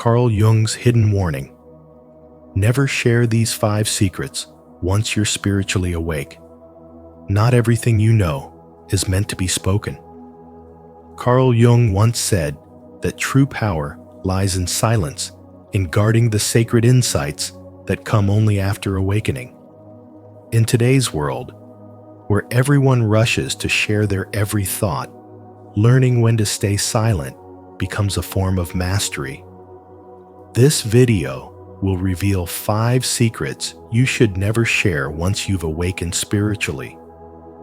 Carl Jung's hidden warning. Never share these 5 secrets once you're spiritually awake. Not everything you know is meant to be spoken. Carl Jung once said that true power lies in silence, in guarding the sacred insights that come only after awakening. In today's world, where everyone rushes to share their every thought, learning when to stay silent becomes a form of mastery. This video will reveal 5 secrets you should never share once you've awakened spiritually,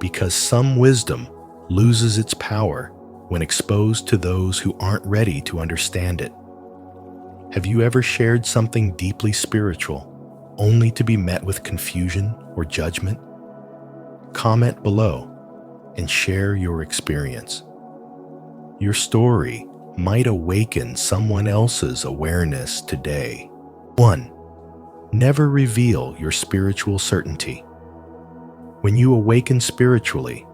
because some wisdom loses its power when exposed to those who aren't ready to understand it. Have you ever shared something deeply spiritual only to be met with confusion or judgment? Comment below and share your experience. Your story might awaken someone else's awareness today. 1. Never reveal your spiritual certainty. When you awaken spiritually,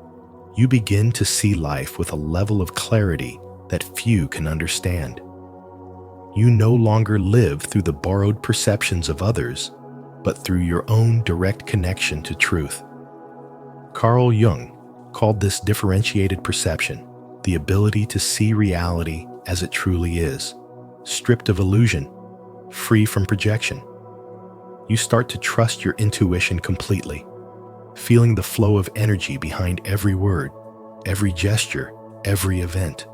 you begin to see life with a level of clarity that few can understand. You no longer live through the borrowed perceptions of others, but through your own direct connection to truth. Carl Jung called this differentiated perception the ability to see reality as it truly is, stripped of illusion, free from projection. You start to trust your intuition completely, feeling the flow of energy behind every word, every gesture, every event.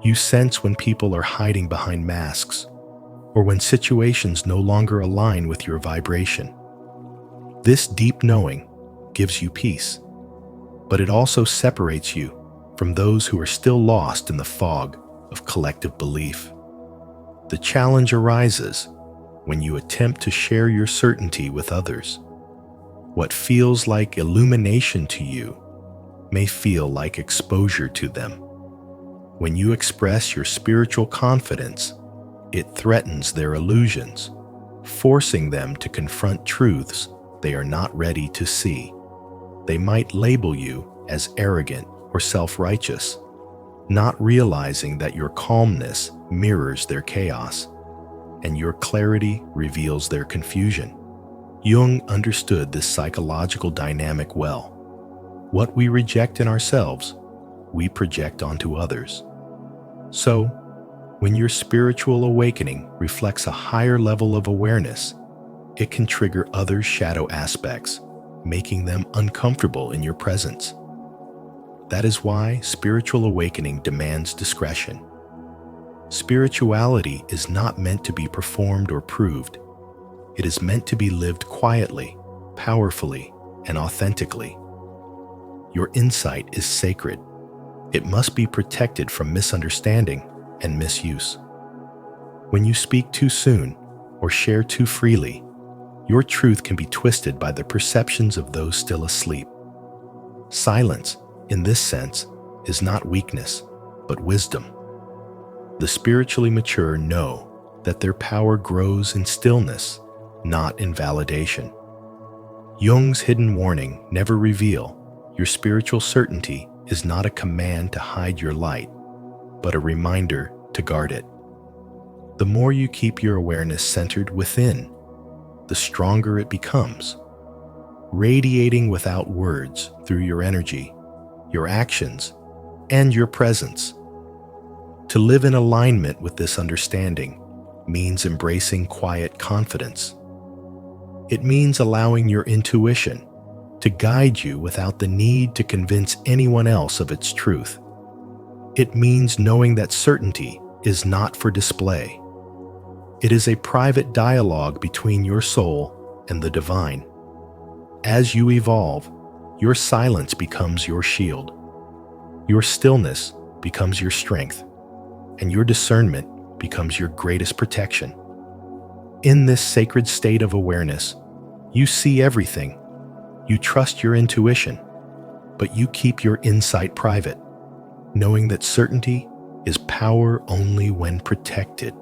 You sense when people are hiding behind masks, or when situations no longer align with your vibration. This deep knowing gives you peace, but it also separates you from those who are still lost in the fog of collective belief. The challenge arises when you attempt to share your certainty with others. What feels like illumination to you may feel like exposure to them. When you express your spiritual confidence, it threatens their illusions, forcing them to confront truths they are not ready to see. They might label you as arrogant or self-righteous, not realizing that your calmness mirrors their chaos, and your clarity reveals their confusion. Jung understood this psychological dynamic well. What we reject in ourselves, we project onto others. So, when your spiritual awakening reflects a higher level of awareness, it can trigger others' shadow aspects, making them uncomfortable in your presence. That is why spiritual awakening demands discretion. Spirituality is not meant to be performed or proved. It is meant to be lived quietly, powerfully, and authentically. Your insight is sacred. It must be protected from misunderstanding and misuse. When you speak too soon or share too freely, your truth can be twisted by the perceptions of those still asleep. Silence, in this sense, is not weakness, but wisdom. The spiritually mature know that their power grows in stillness, not in validation. Jung's hidden warning, never reveal your spiritual certainty, is not a command to hide your light, but a reminder to guard it. The more you keep your awareness centered within, the stronger it becomes, radiating without words through your energy, your actions, and your presence. To live in alignment with this understanding means embracing quiet confidence. It means allowing your intuition to guide you without the need to convince anyone else of its truth. It means knowing that certainty is not for display. It is a private dialogue between your soul and the divine. As you evolve, your silence becomes your shield. Your stillness becomes your strength, and your discernment becomes your greatest protection. In this sacred state of awareness, you see everything. You trust your intuition, but you keep your insight private, knowing that certainty is power only when protected.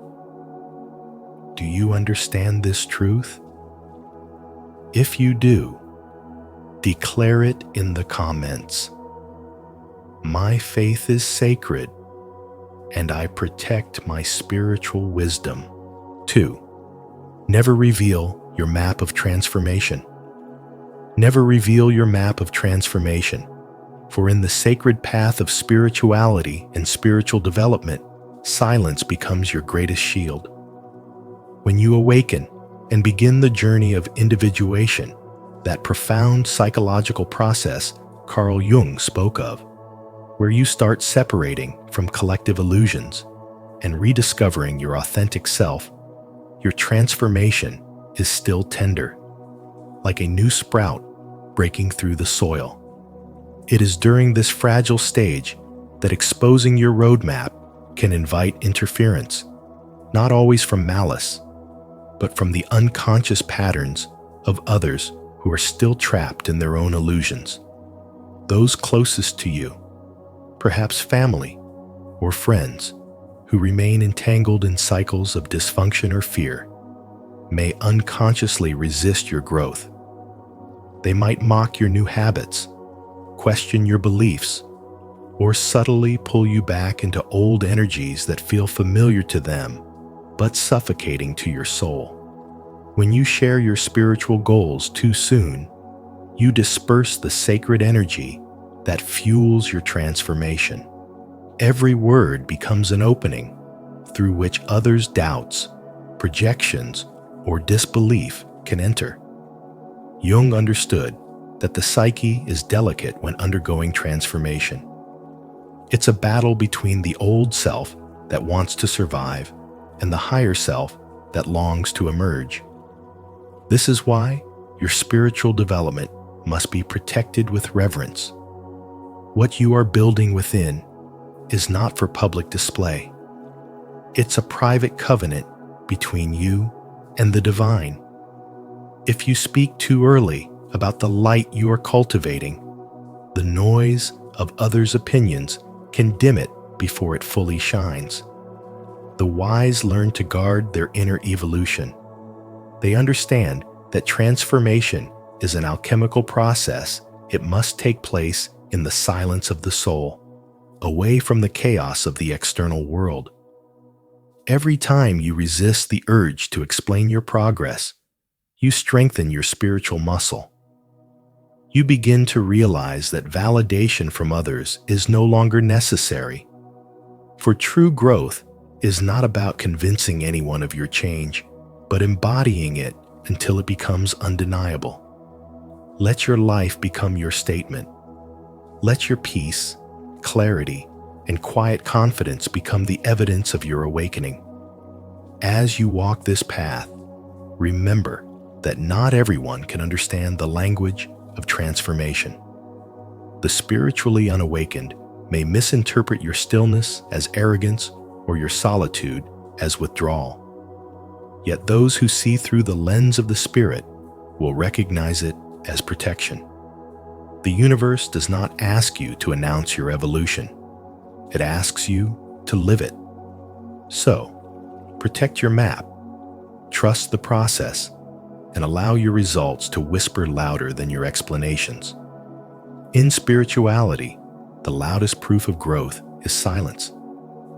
Do you understand this truth? If you do, declare it in the comments. My faith is sacred, and I protect my spiritual wisdom. 2. Never reveal your map of transformation. Never reveal your map of transformation, for in the sacred path of spirituality and spiritual development, silence becomes your greatest shield. When you awaken and begin the journey of individuation, that profound psychological process Carl Jung spoke of, where you start separating from collective illusions and rediscovering your authentic self, your transformation is still tender, like a new sprout breaking through the soil. It is during this fragile stage that exposing your roadmap can invite interference, not always from malice, but from the unconscious patterns of others who are still trapped in their own illusions. Those closest to you, perhaps family or friends, who remain entangled in cycles of dysfunction or fear, may unconsciously resist your growth. They might mock your new habits, question your beliefs, or subtly pull you back into old energies that feel familiar to them, but suffocating to your soul. When you share your spiritual goals too soon, you disperse the sacred energy that fuels your transformation. Every word becomes an opening through which others' doubts, projections, or disbelief can enter. Jung understood that the psyche is delicate when undergoing transformation. It's a battle between the old self that wants to survive and the higher self that longs to emerge. This is why your spiritual development must be protected with reverence. What you are building within is not for public display. It's a private covenant between you and the divine. If you speak too early about the light you are cultivating, the noise of others' opinions can dim it before it fully shines. The wise learn to guard their inner evolution. They understand that transformation is an alchemical process. It must take place in the silence of the soul, away from the chaos of the external world. Every time you resist the urge to explain your progress, you strengthen your spiritual muscle. You begin to realize that validation from others is no longer necessary. For true growth is not about convincing anyone of your change, but embodying it until it becomes undeniable. Let your life become your statement. Let your peace, clarity, and quiet confidence become the evidence of your awakening. As you walk this path, remember that not everyone can understand the language of transformation. The spiritually unawakened may misinterpret your stillness as arrogance or your solitude as withdrawal. Yet those who see through the lens of the Spirit will recognize it as protection. The universe does not ask you to announce your evolution. It asks you to live it. So, protect your map, trust the process, and allow your results to whisper louder than your explanations. In spirituality, the loudest proof of growth is silence,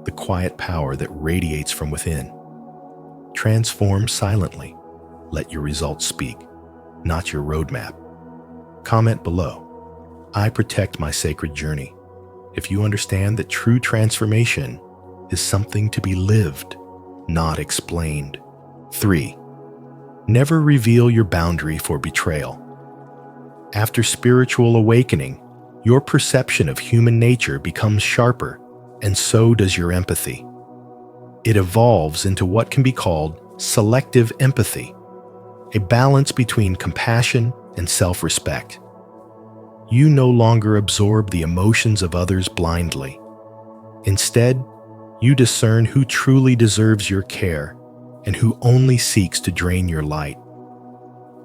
the quiet power that radiates from within. Transform silently. Let your results speak, not your roadmap. Comment below. I protect my sacred journey. If you understand that true transformation is something to be lived, not explained. 3. Never reveal your boundary for betrayal. After spiritual awakening, your perception of human nature becomes sharper, and so does your empathy. It evolves into what can be called selective empathy, a balance between compassion and self-respect. You no longer absorb the emotions of others blindly. Instead, you discern who truly deserves your care and who only seeks to drain your light.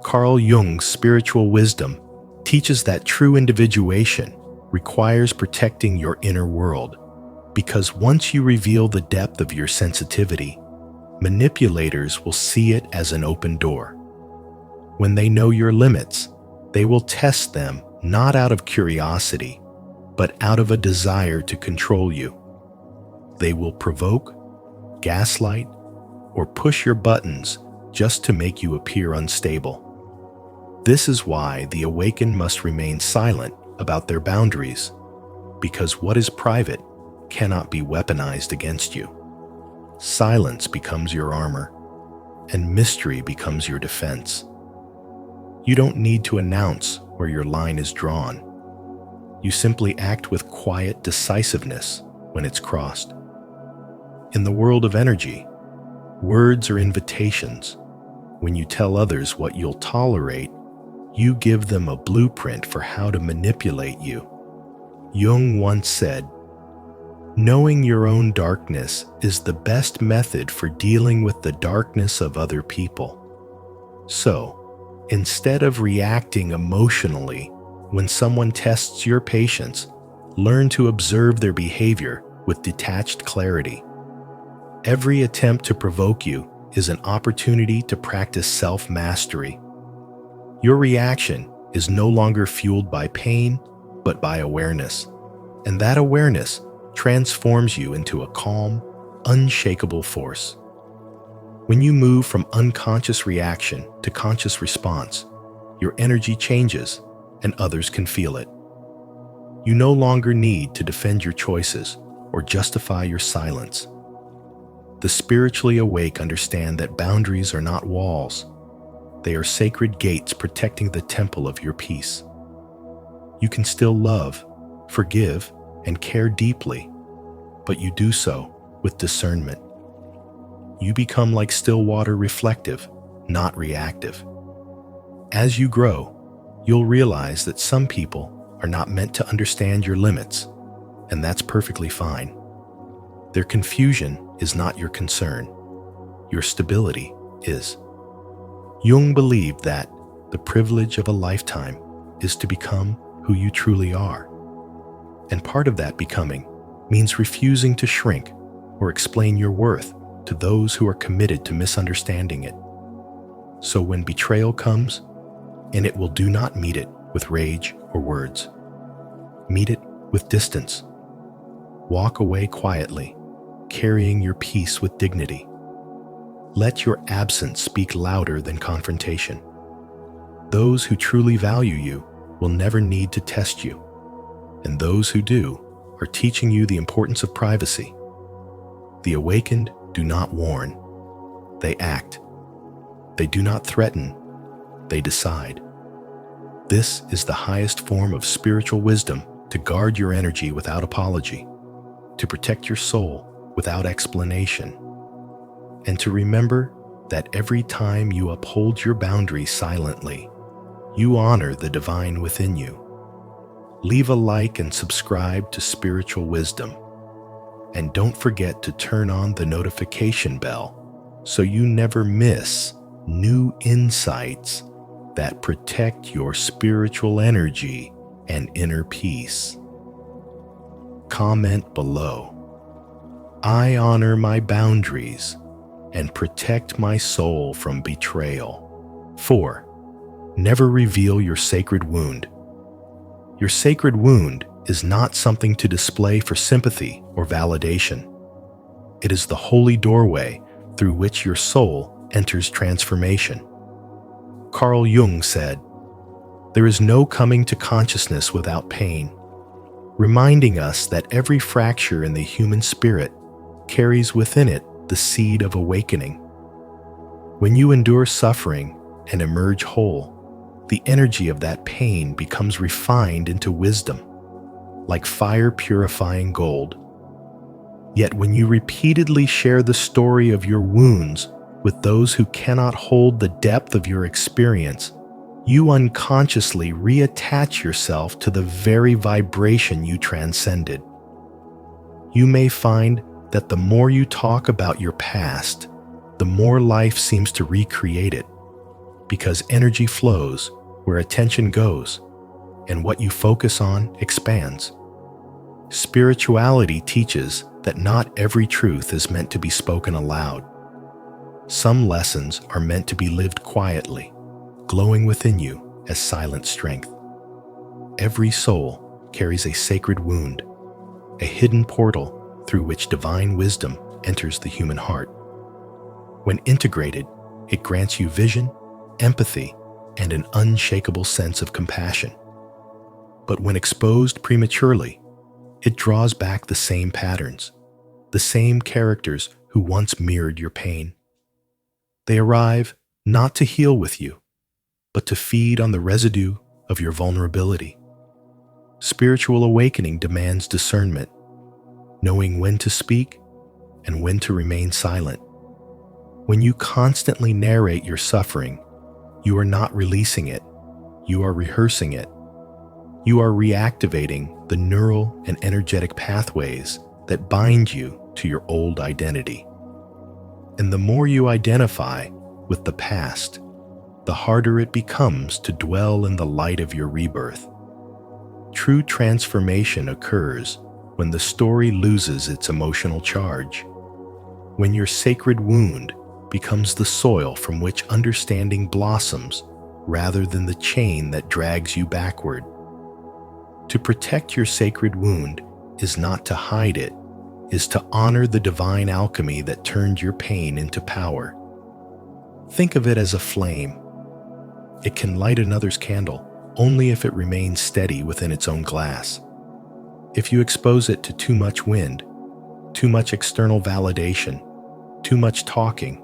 Carl Jung's spiritual wisdom teaches that true individuation requires protecting your inner world, because once you reveal the depth of your sensitivity, manipulators will see it as an open door. When they know your limits, they will test them not out of curiosity, but out of a desire to control you. They will provoke, gaslight, or push your buttons just to make you appear unstable. This is why the awakened must remain silent about their boundaries, because what is private cannot be weaponized against you. Silence becomes your armor, and mystery becomes your defense. You don't need to announce where your line is drawn. You simply act with quiet decisiveness when it's crossed. In the world of energy, words are invitations. When you tell others what you'll tolerate, you give them a blueprint for how to manipulate you. Jung once said, "Knowing your own darkness is the best method for dealing with the darkness of other people." So, instead of reacting emotionally when someone tests your patience, learn to observe their behavior with detached clarity. Every attempt to provoke you is an opportunity to practice self-mastery. Your reaction is no longer fueled by pain, but by awareness. And that awareness transforms you into a calm, unshakable force. When you move from unconscious reaction to conscious response, your energy changes and others can feel it. You no longer need to defend your choices or justify your silence. The spiritually awake understand that boundaries are not walls. They are sacred gates protecting the temple of your peace. You can still love, forgive, and care deeply, but you do so with discernment. You become like still water, reflective, not reactive. As you grow, you'll realize that some people are not meant to understand your limits, and that's perfectly fine. Their confusion is not your concern. Your stability is. Jung believed that the privilege of a lifetime is to become who you truly are. And part of that becoming means refusing to shrink or explain your worth to those who are committed to misunderstanding it. So when betrayal comes, and it will do not meet it with rage or words. Meet it with distance. Walk away quietly, carrying your peace with dignity. Let your absence speak louder than confrontation. Those who truly value you will never need to test you, and those who do are teaching you the importance of privacy. The awakened do not warn, they act. They do not threaten, they decide. This is the highest form of spiritual wisdom, to guard your energy without apology, to protect your soul without explanation, and to remember that every time you uphold your boundaries silently, you honor the divine within you. Leave a like and subscribe to Spiritual Wisdom. And don't forget to turn on the notification bell so you never miss new insights that protect your spiritual energy and inner peace. Comment below. I honor my boundaries and protect my soul from betrayal. 4. Never reveal your sacred wound. Your sacred wound is not something to display for sympathy or validation. It is the holy doorway through which your soul enters transformation. Carl Jung said, "There is no coming to consciousness without pain," reminding us that every fracture in the human spirit carries within it the seed of awakening. When you endure suffering and emerge whole, the energy of that pain becomes refined into wisdom, like fire purifying gold. Yet when you repeatedly share the story of your wounds with those who cannot hold the depth of your experience, you unconsciously reattach yourself to the very vibration you transcended. You may find that the more you talk about your past, the more life seems to recreate it, because energy flows where attention goes, and what you focus on expands. Spirituality teaches that not every truth is meant to be spoken aloud. Some lessons are meant to be lived quietly, glowing within you as silent strength. Every soul carries a sacred wound, a hidden portal through which divine wisdom enters the human heart. When integrated, it grants you vision, empathy, and an unshakable sense of compassion. But when exposed prematurely, it draws back the same patterns, the same characters who once mirrored your pain. They arrive not to heal with you, but to feed on the residue of your vulnerability. Spiritual awakening demands discernment, knowing when to speak and when to remain silent. When you constantly narrate your suffering, you are not releasing it, you are rehearsing it. You are reactivating the neural and energetic pathways that bind you to your old identity. And the more you identify with the past, the harder it becomes to dwell in the light of your rebirth. True transformation occurs when the story loses its emotional charge, when your sacred wound becomes the soil from which understanding blossoms rather than the chain that drags you backward. To protect your sacred wound is not to hide it, is to honor the divine alchemy that turned your pain into power. Think of it as a flame. It can light another's candle only if it remains steady within its own glass. If you expose it to too much wind, too much external validation, too much talking,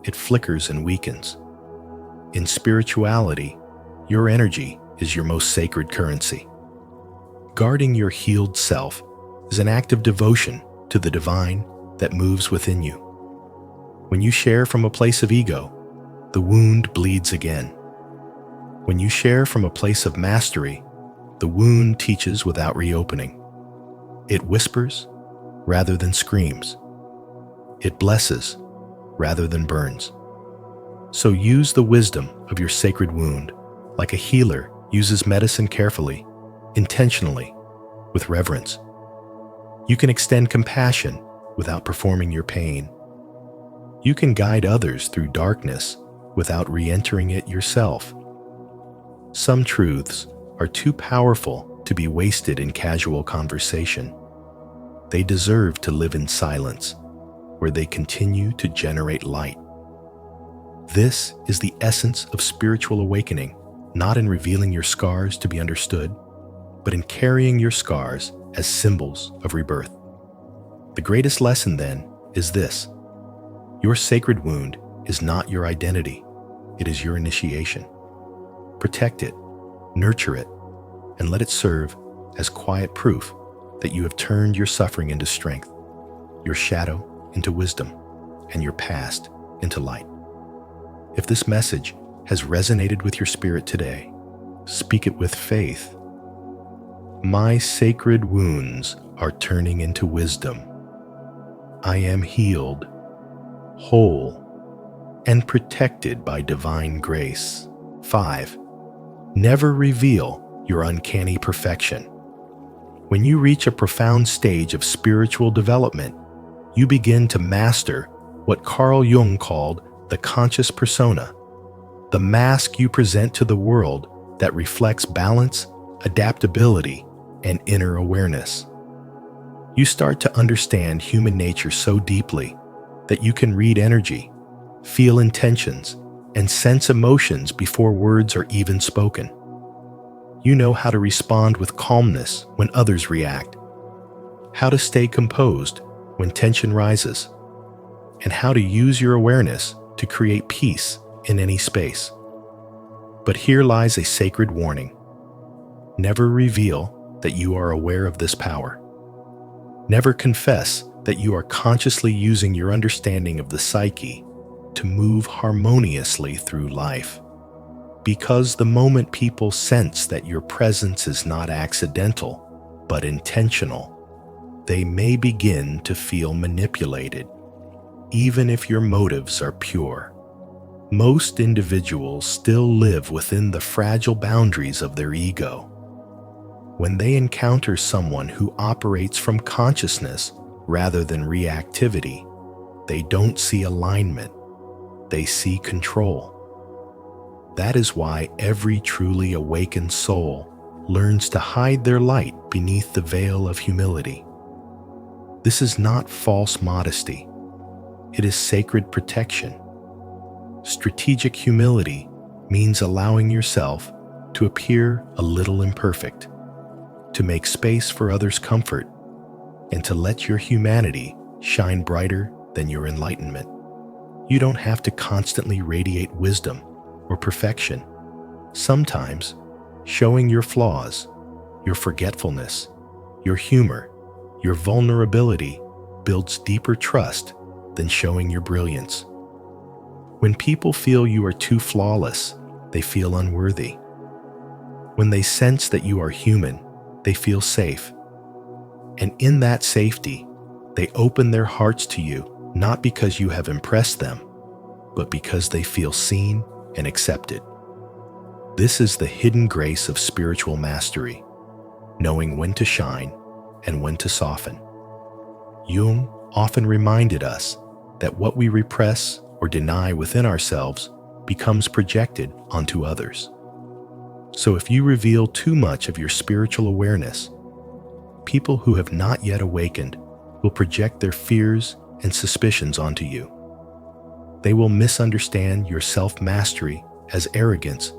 it flickers and weakens. In spirituality, your energy is your most sacred currency. Guarding your healed self is an act of devotion to the divine that moves within you. When you share from a place of ego, the wound bleeds again. When you share from a place of mastery, the wound teaches without reopening. It whispers rather than screams. It blesses rather than burns. So use the wisdom of your sacred wound like a healer uses medicine carefully, intentionally, with reverence. You can extend compassion without performing your pain. You can guide others through darkness without re-entering it yourself. Some truths are too powerful to be wasted in casual conversation. They deserve to live in silence, where they continue to generate light. This is the essence of spiritual awakening, not in revealing your scars to be understood, but in carrying your scars as symbols of rebirth. The greatest lesson, then, is this: your sacred wound is not your identity, it is your initiation. Protect it, nurture it, and let it serve as quiet proof that you have turned your suffering into strength, your shadow into wisdom, and your past into light. If this message has resonated with your spirit today, speak it with faith. My sacred wounds are turning into wisdom. I am healed, whole, and protected by divine grace. 5. Never reveal your uncanny perfection. When you reach a profound stage of spiritual development, you begin to master what Carl Jung called the conscious persona, the mask you present to the world that reflects balance, adaptability, and inner awareness. You start to understand human nature so deeply that you can read energy, feel intentions, and sense emotions before words are even spoken. You know how to respond with calmness when others react, how to stay composed when tension rises, and how to use your awareness to create peace in any space. But here lies a sacred warning. Never reveal that you are aware of this power. Never confess that you are consciously using your understanding of the psyche to move harmoniously through life. Because the moment people sense that your presence is not accidental, but intentional, they may begin to feel manipulated, even if your motives are pure. Most individuals still live within the fragile boundaries of their ego. When they encounter someone who operates from consciousness rather than reactivity, they don't see alignment, they see control. That is why every truly awakened soul learns to hide their light beneath the veil of humility. This is not false modesty. It is sacred protection. Strategic humility means allowing yourself to appear a little imperfect, to make space for others' comfort, and to let your humanity shine brighter than your enlightenment. You don't have to constantly radiate wisdom or perfection. Sometimes, showing your flaws, your forgetfulness, your humor, your vulnerability builds deeper trust than showing your brilliance. When people feel you are too flawless, they feel unworthy. When they sense that you are human, they feel safe. And in that safety, they open their hearts to you, not because you have impressed them, but because they feel seen and accepted. This is the hidden grace of spiritual mastery, knowing when to shine and when to soften. Jung often reminded us that what we repress or deny within ourselves becomes projected onto others. So if you reveal too much of your spiritual awareness, people who have not yet awakened will project their fears and suspicions onto you. They will misunderstand your self-mastery as arrogance,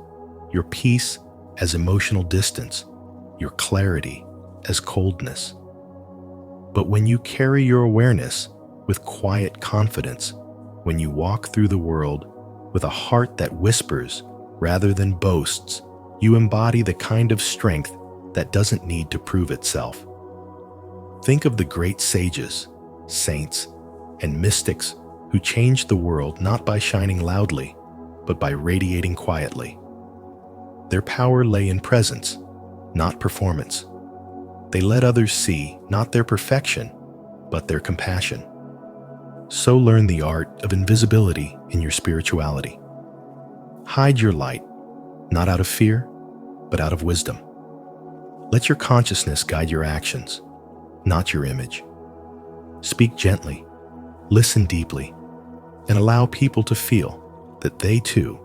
your peace as emotional distance, your clarity as coldness. But when you carry your awareness with quiet confidence, when you walk through the world with a heart that whispers rather than boasts, you embody the kind of strength that doesn't need to prove itself. Think of the great sages, saints, and mystics who changed the world not by shining loudly, but by radiating quietly. Their power lay in presence, not performance. They let others see not their perfection, but their compassion. So learn the art of invisibility in your spirituality. Hide your light, not out of fear, but out of wisdom. Let your consciousness guide your actions, not your image. Speak gently, listen deeply, and allow people to feel that they too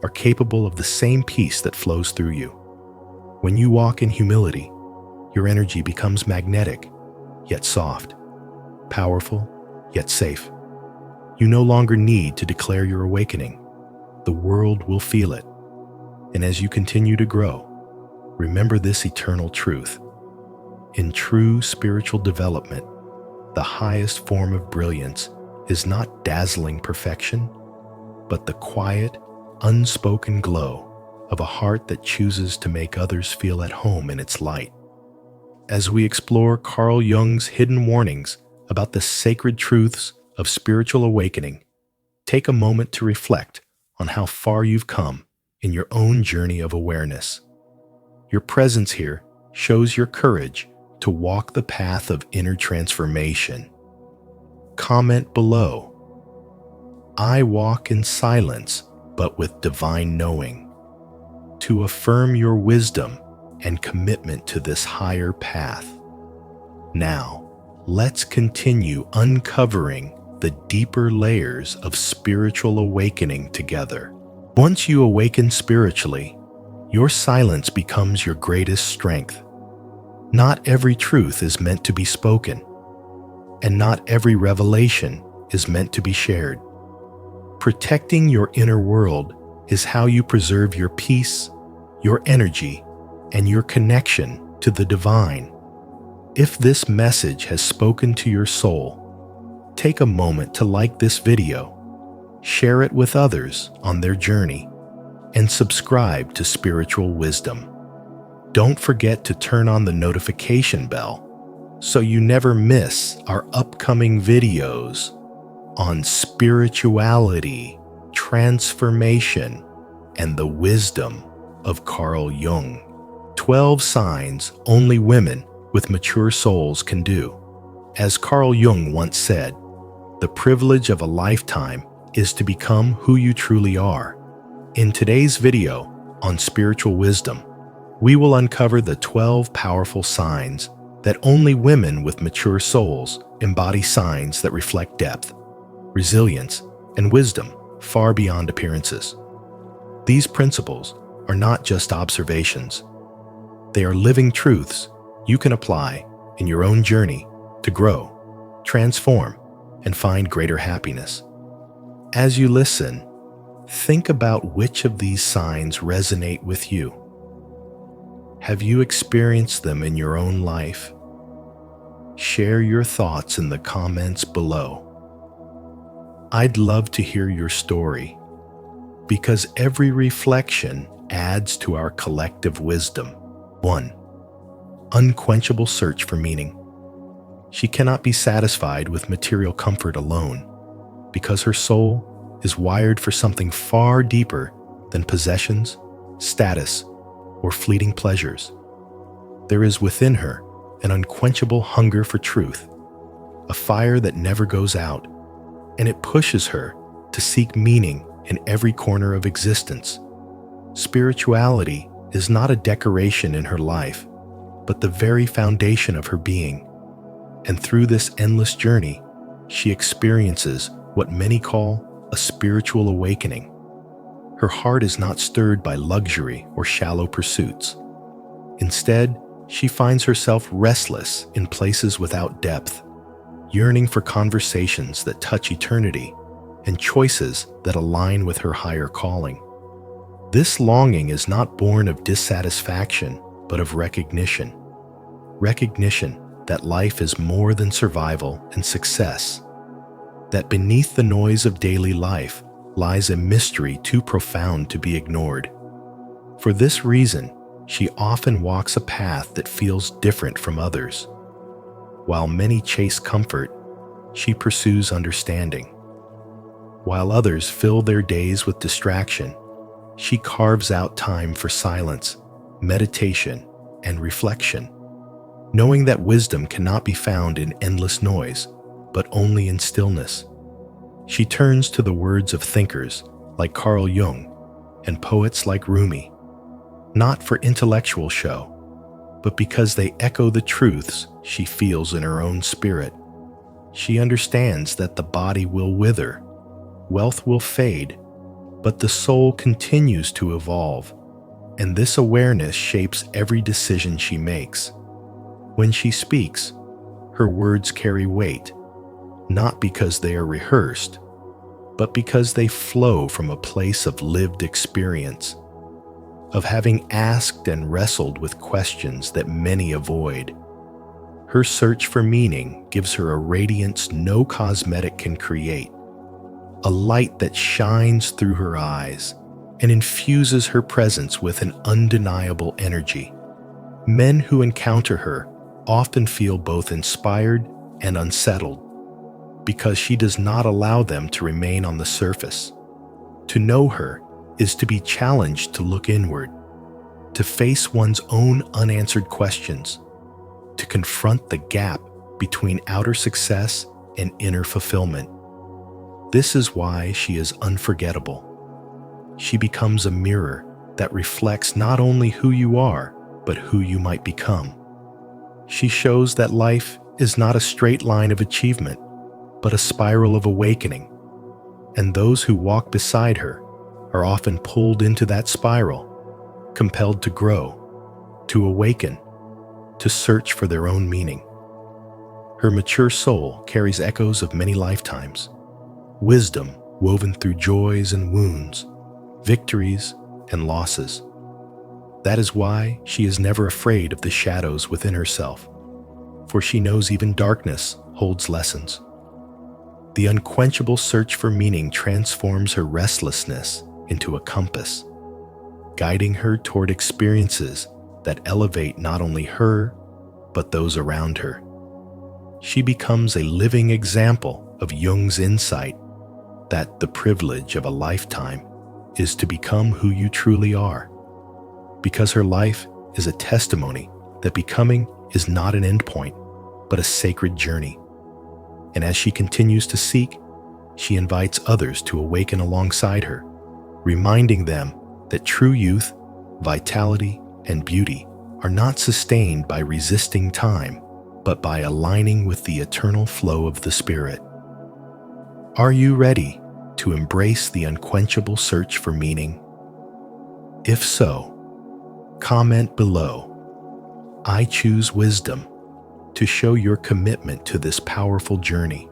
are capable of the same peace that flows through you. When you walk in humility, your energy becomes magnetic, yet soft, powerful, yet safe. You no longer need to declare your awakening. The world will feel it. And as you continue to grow, remember this eternal truth. In true spiritual development, the highest form of brilliance is not dazzling perfection, but the quiet, unspoken glow of a heart that chooses to make others feel at home in its light. As we explore Carl Jung's hidden warnings about the sacred truths of spiritual awakening, take a moment to reflect on how far you've come in your own journey of awareness. Your presence here shows your courage to walk the path of inner transformation. Comment below, "I walk in silence, but with divine knowing," to affirm your wisdom and commitment to this higher path. Now, let's continue uncovering the deeper layers of spiritual awakening together. Once you awaken spiritually, your silence becomes your greatest strength. Not every truth is meant to be spoken, and not every revelation is meant to be shared. Protecting your inner world is how you preserve your peace, your energy, and your connection to the divine. If this message has spoken to your soul, take a moment to like this video, share it with others on their journey, and subscribe to Spiritual Wisdom. Don't forget to turn on the notification bell so you never miss our upcoming videos on spirituality, transformation, and the wisdom of Carl Jung. 12 signs only women with mature souls can do. As Carl Jung once said, the privilege of a lifetime is to become who you truly are. In today's video on spiritual wisdom, we will uncover the 12 powerful signs that only women with mature souls embody, signs that reflect depth, resilience, and wisdom far beyond appearances. These principles are not just observations. They are living truths you can apply in your own journey to grow transform, and find greater happiness. As you listen, think about which of these signs resonate with you. Have you experienced them in your own life? Share your thoughts in the comments below. I'd love to hear your story, because every reflection adds to our collective wisdom. 1. Unquenchable search for meaning. She cannot be satisfied with material comfort alone, because her soul is wired for something far deeper than possessions, status, or fleeting pleasures. There is within her an unquenchable hunger for truth, a fire that never goes out, and it pushes her to seek meaning in every corner of existence. Spirituality is not a decoration in her life, but the very foundation of her being. And through this endless journey, she experiences what many call a spiritual awakening. Her heart is not stirred by luxury or shallow pursuits. Instead, she finds herself restless in places without depth, yearning for conversations that touch eternity and choices that align with her higher calling. This longing is not born of dissatisfaction, but of recognition. Recognition that life is more than survival and success, that beneath the noise of daily life lies a mystery too profound to be ignored. For this reason, she often walks a path that feels different from others. While many chase comfort, she pursues understanding. While others fill their days with distraction, she carves out time for silence, meditation, and reflection, knowing that wisdom cannot be found in endless noise, but only in stillness. She turns to the words of thinkers like Carl Jung and poets like Rumi, not for intellectual show, but because they echo the truths she feels in her own spirit. She understands that the body will wither, wealth will fade, but the soul continues to evolve, and this awareness shapes every decision she makes. When she speaks, her words carry weight, not because they are rehearsed, but because they flow from a place of lived experience, of having asked and wrestled with questions that many avoid. Her search for meaning gives her a radiance no cosmetic can create, a light that shines through her eyes and infuses her presence with an undeniable energy. Men who encounter her often feel both inspired and unsettled, because she does not allow them to remain on the surface. To know her is to be challenged to look inward, to face one's own unanswered questions, to confront the gap between outer success and inner fulfillment. This is why she is unforgettable. She becomes a mirror that reflects not only who you are, but who you might become. She shows that life is not a straight line of achievement, but a spiral of awakening, and those who walk beside her are often pulled into that spiral, compelled to grow, to awaken, to search for their own meaning. Her mature soul carries echoes of many lifetimes, wisdom woven through joys and wounds, victories and losses. That is why she is never afraid of the shadows within herself, for she knows even darkness holds lessons. The unquenchable search for meaning transforms her restlessness into a compass, guiding her toward experiences that elevate not only her, but those around her. She becomes a living example of Jung's insight that the privilege of a lifetime is to become who you truly are, because her life is a testimony that becoming is not an endpoint, but a sacred journey. And as she continues to seek, she invites others to awaken alongside her, reminding them that true youth, vitality, and beauty are not sustained by resisting time, but by aligning with the eternal flow of the Spirit. Are you ready to embrace the unquenchable search for meaning? If so, comment below, "I choose wisdom," to show your commitment to this powerful journey.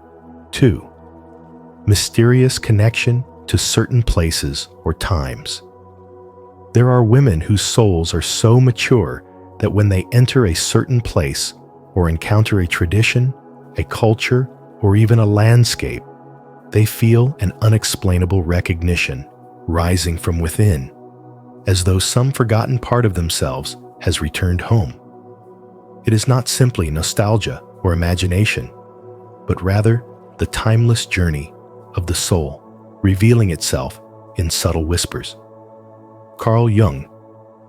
2. Mysterious connection to certain places or times. There are women whose souls are so mature that when they enter a certain place or encounter a tradition, a culture, or even a landscape, they feel an unexplainable recognition rising from within, as though some forgotten part of themselves has returned home. It is not simply nostalgia or imagination, but rather the timeless journey of the soul revealing itself in subtle whispers. Carl Jung,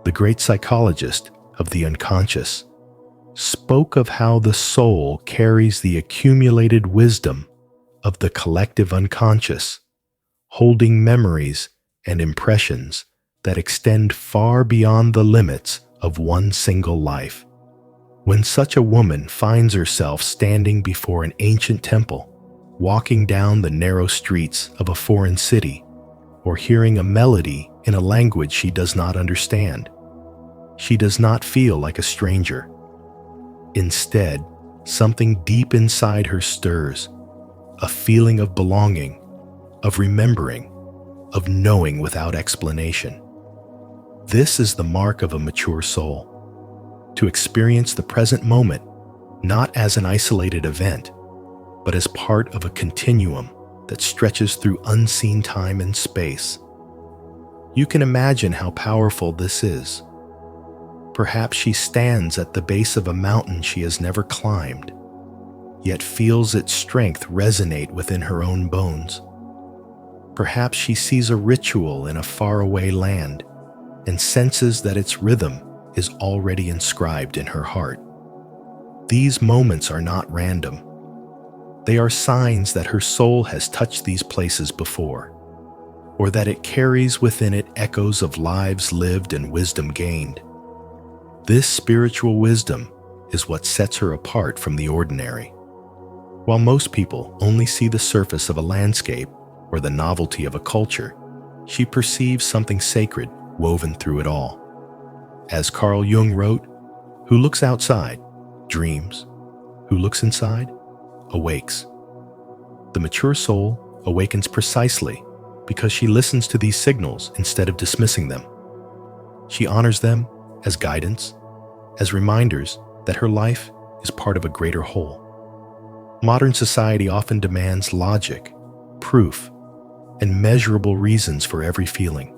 the great psychologist of the unconscious, spoke of how the soul carries the accumulated wisdom of the collective unconscious, holding memories and impressions that extend far beyond the limits of one single life. When such a woman finds herself standing before an ancient temple, walking down the narrow streets of a foreign city, or hearing a melody in a language she does not understand, she does not feel like a stranger. Instead, something deep inside her stirs, a feeling of belonging, of remembering, of knowing without explanation. This is the mark of a mature soul. To experience the present moment not as an isolated event, but as part of a continuum that stretches through unseen time and space. You can imagine how powerful this is. Perhaps she stands at the base of a mountain she has never climbed, yet feels its strength resonate within her own bones. Perhaps she sees a ritual in a faraway land and senses that its rhythm is already inscribed in her heart. These moments are not random. They are signs that her soul has touched these places before, or that it carries within it echoes of lives lived and wisdom gained. This spiritual wisdom is what sets her apart from the ordinary. While most people only see the surface of a landscape or the novelty of a culture, she perceives something sacred woven through it all. As Carl Jung wrote, "Who looks outside, dreams. Who looks inside, awakes." The mature soul awakens precisely because she listens to these signals instead of dismissing them. She honors them as guidance, as reminders that her life is part of a greater whole. Modern society often demands logic, proof, and measurable reasons for every feeling.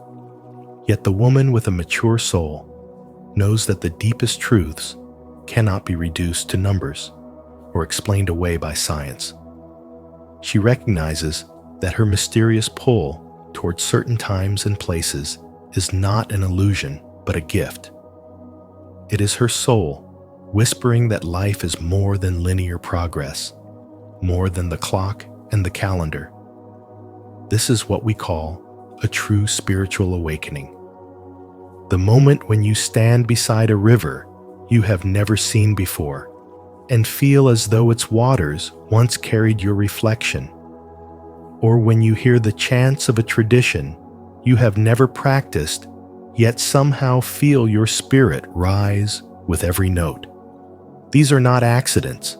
Yet the woman with a mature soul knows that the deepest truths cannot be reduced to numbers or explained away by science. She recognizes that her mysterious pull towards certain times and places is not an illusion, but a gift. It is her soul whispering that life is more than linear progress, more than the clock and the calendar. This is what we call a true spiritual awakening. The moment when you stand beside a river you have never seen before and feel as though its waters once carried your reflection, or when you hear the chants of a tradition you have never practiced, yet somehow feel your spirit rise with every note. These are not accidents.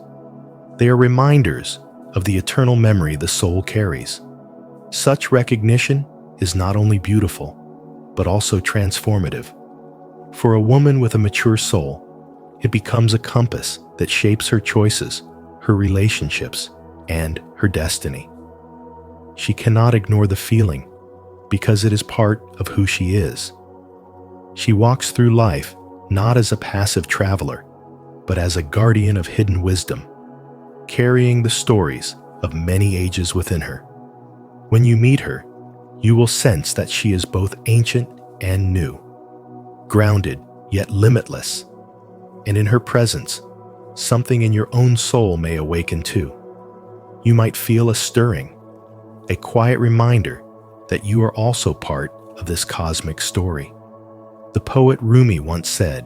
They are reminders of the eternal memory the soul carries. Such recognition is not only beautiful, but also transformative. For a woman with a mature soul, it becomes a compass that shapes her choices, her relationships, and her destiny. She cannot ignore the feeling because it is part of who she is. She walks through life not as a passive traveler, but as a guardian of hidden wisdom, carrying the stories of many ages within her. When you meet her, you will sense that she is both ancient and new, grounded yet limitless, and in her presence, something in your own soul may awaken too. You might feel a stirring, a quiet reminder that you are also part of this cosmic story. The poet Rumi once said,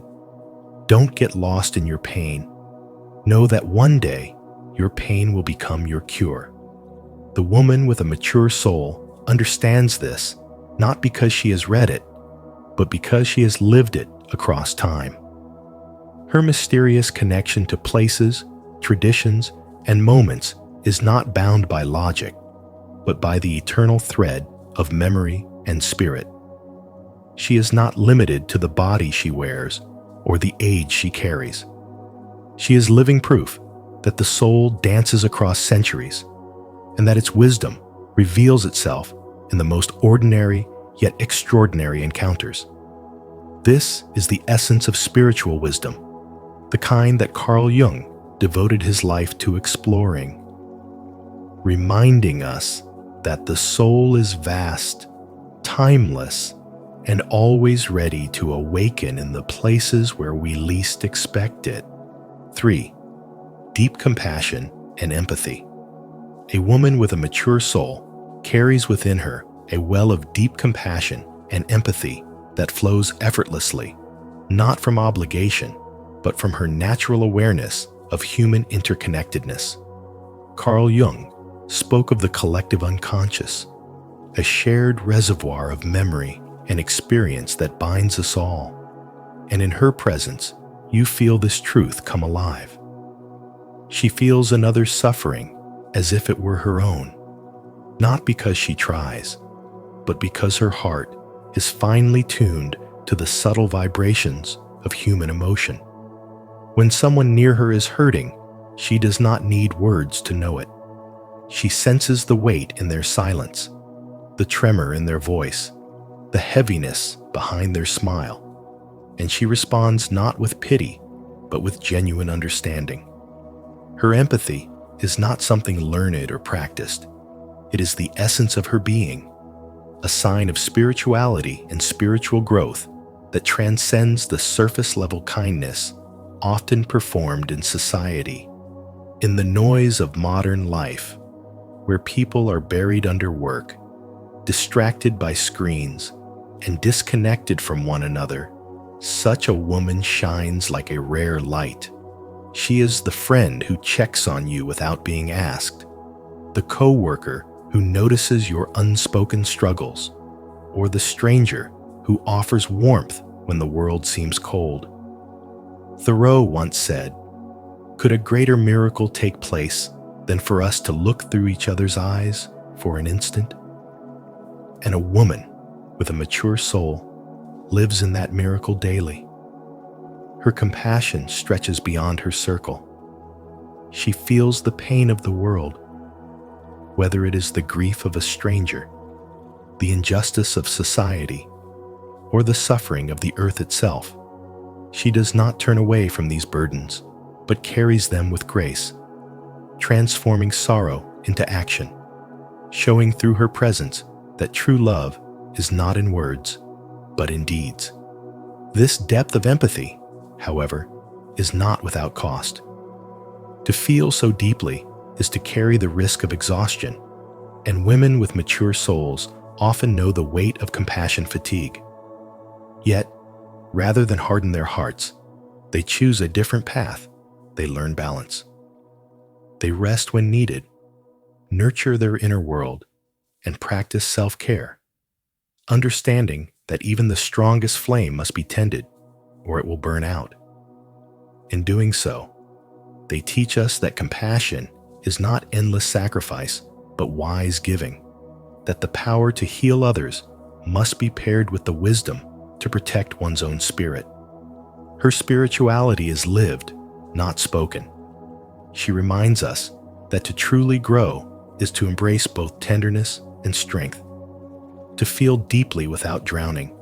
"Don't get lost in your pain. Know that one day your pain will become your cure." The woman with a mature soul understands this, not because she has read it, but because she has lived it across time. Her mysterious connection to places traditions, and moments is not bound by logic, but by the eternal thread of memory and spirit. She is not limited to the body she wears or the age she carries. She is living proof that the soul dances across centuries and that its wisdom reveals itself in the most ordinary yet extraordinary encounters. This is the essence of spiritual wisdom, the kind that Carl Jung devoted his life to exploring, reminding us that the soul is vast, timeless, and always ready to awaken in the places where we least expect it. 3. Deep compassion and empathy. A woman with a mature soul carries within her a well of deep compassion and empathy that flows effortlessly, not from obligation, but from her natural awareness of human interconnectedness. Carl Jung spoke of the collective unconscious, a shared reservoir of memory and experience that binds us all. And in her presence, you feel this truth come alive. She feels another's suffering as if it were her own, not because she tries, but because her heart is finely tuned to the subtle vibrations of human emotion. When someone near her is hurting, she does not need words to know it. She senses the weight in their silence, the tremor in their voice, the heaviness behind their smile, and she responds not with pity, but with genuine understanding. Her empathy is not something learned or practiced. It is the essence of her being, a sign of spirituality and spiritual growth that transcends the surface-level kindness often performed in society. In the noise of modern life, where people are buried under work, distracted by screens, and disconnected from one another, such a woman shines like a rare light. She is the friend who checks on you without being asked, the co-worker who notices your unspoken struggles, or the stranger who offers warmth when the world seems cold. Thoreau once said, "Could a greater miracle take place than for us to look through each other's eyes for an instant?" And a woman with a mature soul lives in that miracle daily. Her compassion stretches beyond her circle. She feels the pain of the world, whether it is the grief of a stranger, the injustice of society, or the suffering of the earth itself. She does not turn away from these burdens, but carries them with grace, transforming sorrow into action, showing through her presence that true love is not in words, but in deeds. This depth of empathy, however, is not without cost. To feel so deeply is to carry the risk of exhaustion, and women with mature souls often know the weight of compassion fatigue. Yet, rather than harden their hearts, they choose a different path. They learn balance. They rest when needed, nurture their inner world, and practice self-care, understanding that even the strongest flame must be tended, or it will burn out. In doing so, they teach us that compassion is not endless sacrifice, but wise giving, that the power to heal others must be paired with the wisdom to protect one's own spirit. Her spirituality is lived, not spoken. She reminds us that to truly grow is to embrace both tenderness and strength, to feel deeply without drowning,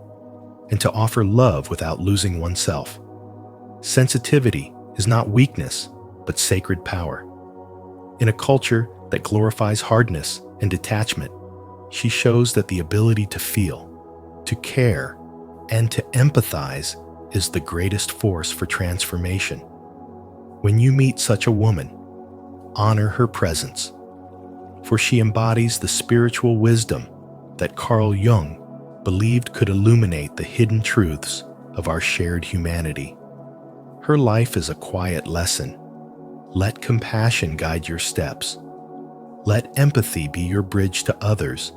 and to offer love without losing oneself. Sensitivity is not weakness, but sacred power. In a culture that glorifies hardness and detachment, she shows that the ability to feel, to care, and to empathize is the greatest force for transformation. When you meet such a woman, honor her presence, for she embodies the spiritual wisdom that Carl Jung believed could illuminate the hidden truths of our shared humanity. Her life is a quiet lesson. Let compassion guide your steps. Let empathy be your bridge to others,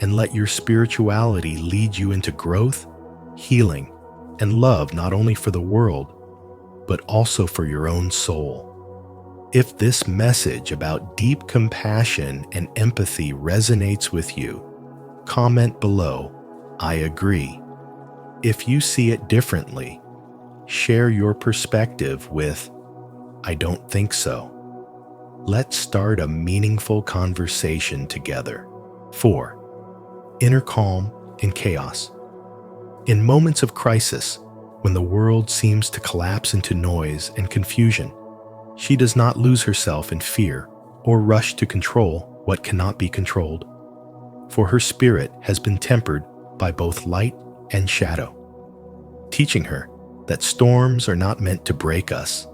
and let your spirituality lead you into growth, healing, and love not only for the world, but also for your own soul. If this message about deep compassion and empathy resonates with you, comment below, "I agree." If you see it differently, share your perspective with, "I don't think so." Let's start a meaningful conversation together. 4. Inner calm in chaos. In moments of crisis, when the world seems to collapse into noise and confusion, she does not lose herself in fear or rush to control what cannot be controlled, for her spirit has been tempered by both light and shadow, teaching her that storms are not meant to break us,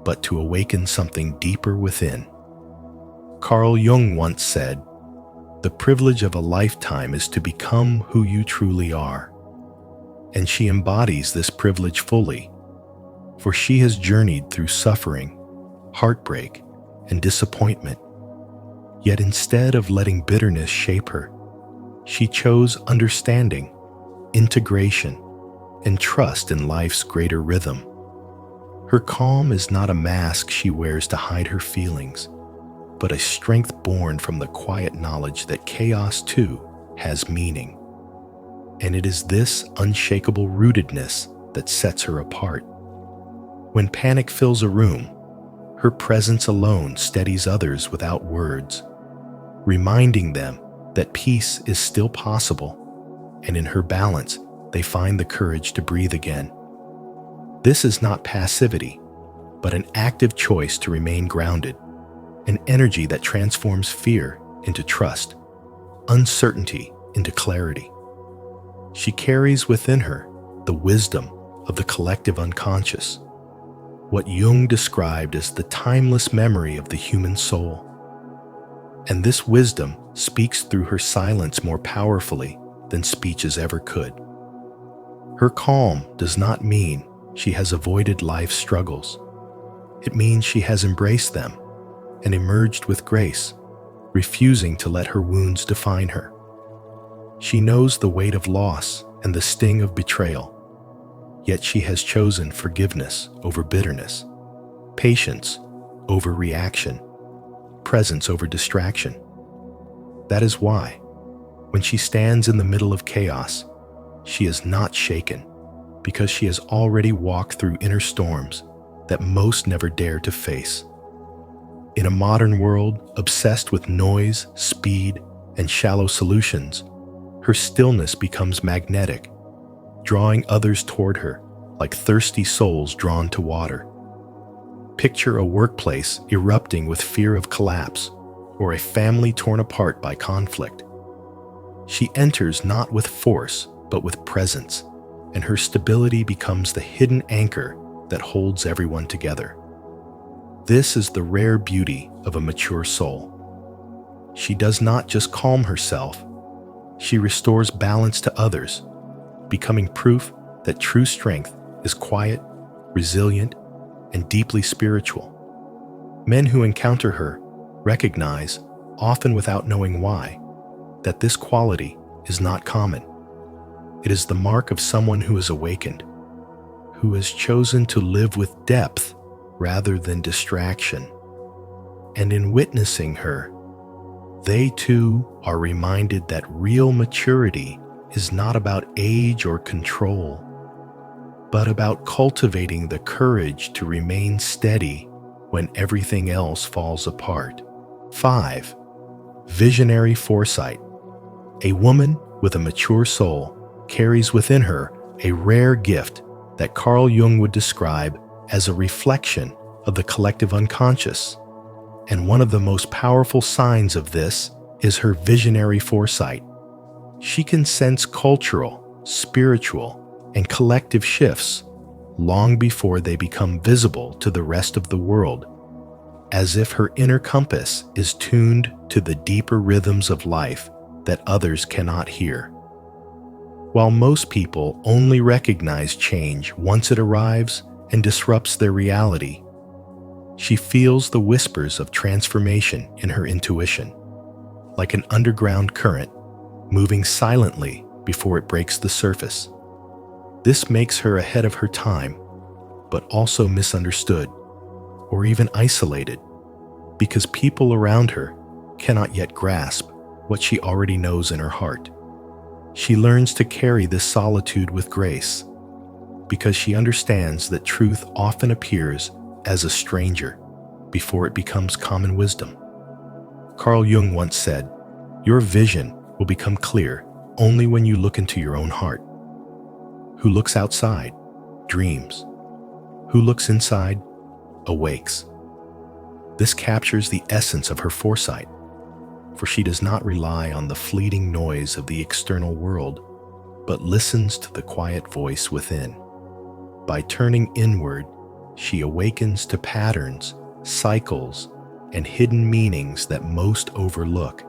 but to awaken something deeper within. Carl Jung once said, "The privilege of a lifetime is to become who you truly are." And she embodies this privilege fully, for she has journeyed through suffering, heartbreak, and disappointment. Yet instead of letting bitterness shape her, she chose understanding, integration, and trust in life's greater rhythm. Her calm is not a mask she wears to hide her feelings, but a strength born from the quiet knowledge that chaos too has meaning. And it is this unshakable rootedness that sets her apart. When panic fills a room, her presence alone steadies others without words, reminding them that peace is still possible, and in her balance, they find the courage to breathe again. This is not passivity, but an active choice to remain grounded, an energy that transforms fear into trust, uncertainty into clarity. She carries within her the wisdom of the collective unconscious, what Jung described as the timeless memory of the human soul. And this wisdom speaks through her silence more powerfully than speeches ever could. Her calm does not mean she has avoided life's struggles. It means she has embraced them and emerged with grace, refusing to let her wounds define her. She knows the weight of loss and the sting of betrayal, yet she has chosen forgiveness over bitterness, patience over reaction, presence over distraction. That is why, when she stands in the middle of chaos, she is not shaken, because she has already walked through inner storms that most never dare to face. In a modern world obsessed with noise, speed, and shallow solutions, her stillness becomes magnetic, drawing others toward her like thirsty souls drawn to water. Picture a workplace erupting with fear of collapse, or a family torn apart by conflict. She enters not with force, but with presence, and her stability becomes the hidden anchor that holds everyone together. This is the rare beauty of a mature soul. She does not just calm herself, she restores balance to others, becoming proof that true strength is quiet, resilient, and deeply spiritual. Men who encounter her recognize, often without knowing why, that this quality is not common. It is the mark of someone who is awakened, who has chosen to live with depth rather than distraction. And in witnessing her, they too are reminded that real maturity is not about age or control, but about cultivating the courage to remain steady when everything else falls apart. 5. Visionary foresight. A woman with a mature soul carries within her a rare gift that Carl Jung would describe as a reflection of the collective unconscious. And one of the most powerful signs of this is her visionary foresight. She can sense cultural, spiritual, and collective shifts long before they become visible to the rest of the world, as if her inner compass is tuned to the deeper rhythms of life that others cannot hear. While most people only recognize change once it arrives and disrupts their reality, she feels the whispers of transformation in her intuition, like an underground current moving silently before it breaks the surface. This makes her ahead of her time, but also misunderstood, or even isolated because people around her cannot yet grasp what she already knows in her heart. She learns to carry this solitude with grace because she understands that truth often appears as a stranger before it becomes common wisdom. Carl Jung once said, "Your vision will become clear only when you look into your own heart. Who looks outside dreams. Who looks inside awakes." This captures the essence of her foresight, for she does not rely on the fleeting noise of the external world, but listens to the quiet voice within. By turning inward, she awakens to patterns, cycles, and hidden meanings that most overlook.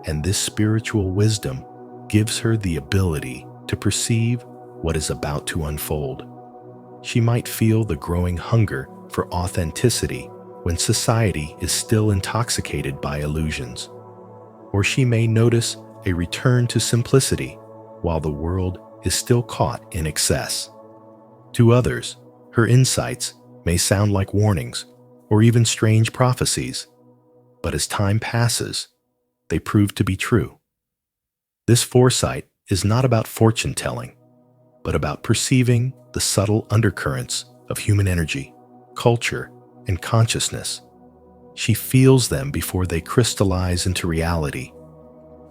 And this spiritual wisdom gives her the ability to perceive what is about to unfold. She might feel the growing hunger for authenticity when society is still intoxicated by illusions. Or she may notice a return to simplicity while the world is still caught in excess. To others, her insights may sound like warnings or even strange prophecies, but as time passes, they prove to be true. This foresight is not about fortune-telling, but about perceiving the subtle undercurrents of human energy, culture, and consciousness. She feels them before they crystallize into reality.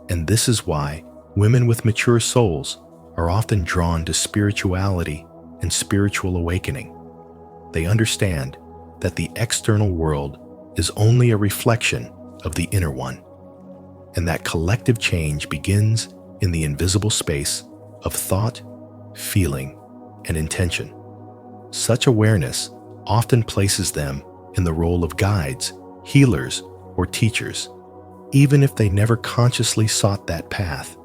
And this is why women with mature souls are often drawn to spirituality and spiritual awakening. They understand that the external world is only a reflection of the inner one, and that collective change begins in the invisible space of thought, feeling, and intention. Such awareness often places them in the role of guides, healers, or teachers, even if they never consciously sought that path.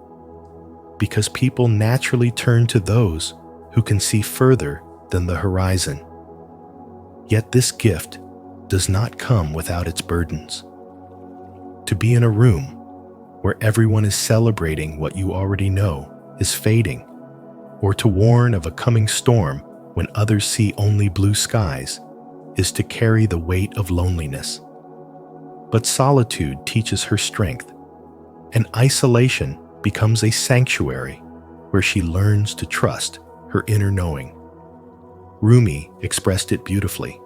Because people naturally turn to those who can see further than the horizon. Yet this gift does not come without its burdens. To be in a room where everyone is celebrating what you already know is fading, or to warn of a coming storm when others see only blue skies, is to carry the weight of loneliness. But solitude teaches her strength, and isolation becomes a sanctuary where she learns to trust her inner knowing. Rumi expressed it beautifully.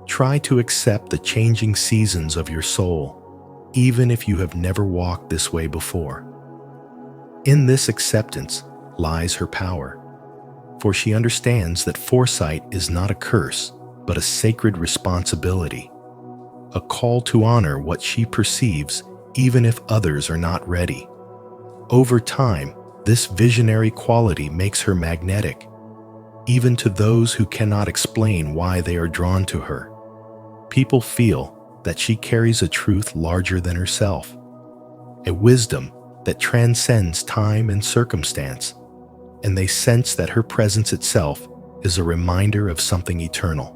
Try to accept the changing seasons of your soul, even if you have never walked this way before. In this acceptance lies her power, for she understands that foresight is not a curse, but a sacred responsibility, a call to honor what she perceives even if others are not ready. Over time, this visionary quality makes her magnetic, even to those who cannot explain why they are drawn to her. People feel that she carries a truth larger than herself, a wisdom that transcends time and circumstance, and they sense that her presence itself is a reminder of something eternal.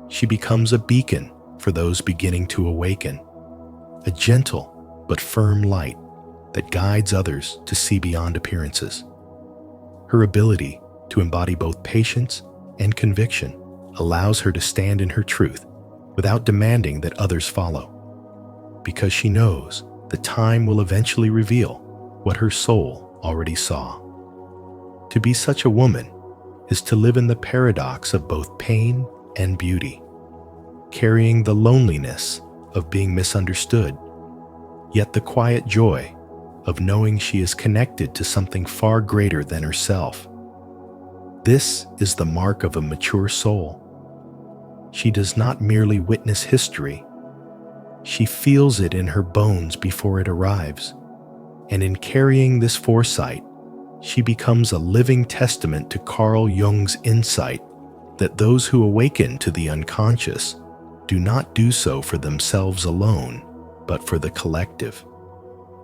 She becomes a beacon for those beginning to awaken, a gentle but firm light that guides others to see beyond appearances. Her ability to embody both patience and conviction allows her to stand in her truth without demanding that others follow, because she knows that time will eventually reveal what her soul already saw. To be such a woman is to live in the paradox of both pain and beauty, carrying the loneliness of being misunderstood, yet the quiet joy of knowing she is connected to something far greater than herself. This is the mark of a mature soul. She does not merely witness history, she feels it in her bones before it arrives, and in carrying this foresight, she becomes a living testament to Carl Jung's insight that those who awaken to the unconscious do not do so for themselves alone, but for the collective.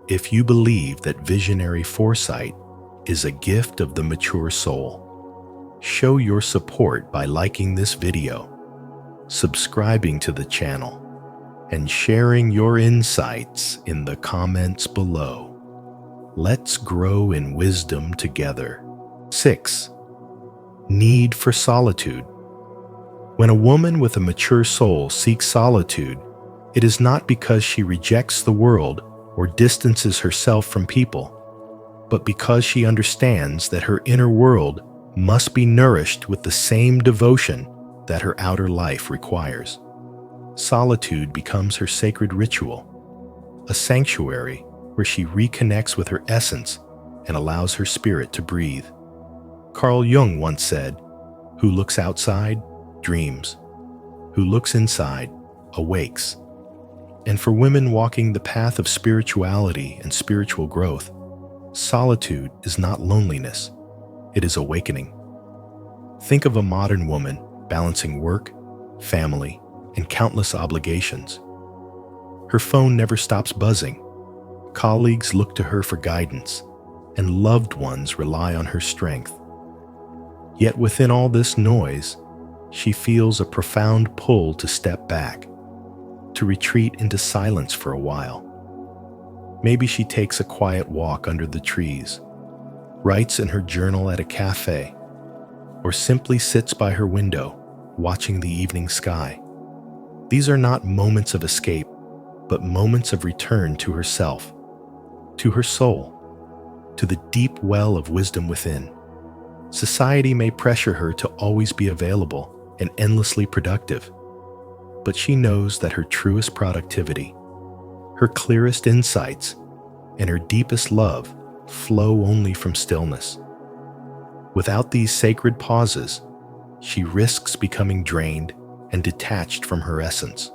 If you believe that visionary foresight is a gift of the mature soul, show your support by liking this video, subscribing to the channel, and sharing your insights in the comments below. Let's grow in wisdom together. 6. Need for solitude. When a woman with a mature soul seeks solitude, It is not because she rejects the world or distances herself from people, but because she understands that her inner world must be nourished with the same devotion that her outer life requires. Solitude becomes her sacred ritual, a sanctuary where she reconnects with her essence and allows her spirit to breathe. Carl Jung once said, "Who looks outside, dreams. Who looks inside, awakes." And for women walking the path of spirituality and spiritual growth, solitude is not loneliness, it is awakening. Think of a modern woman balancing work, family, and countless obligations. Her phone never stops buzzing. Colleagues look to her for guidance, and loved ones rely on her strength. Yet within all this noise, she feels a profound pull to step back, to retreat into silence for a while. Maybe she takes a quiet walk under the trees, writes in her journal at a cafe, or simply sits by her window, watching the evening sky. These are not moments of escape, but moments of return to herself, to her soul, to the deep well of wisdom within. Society may pressure her to always be available and endlessly productive, but she knows that her truest productivity, her clearest insights, and her deepest love flow only from stillness. Without these sacred pauses, she risks becoming drained and detached from her essence.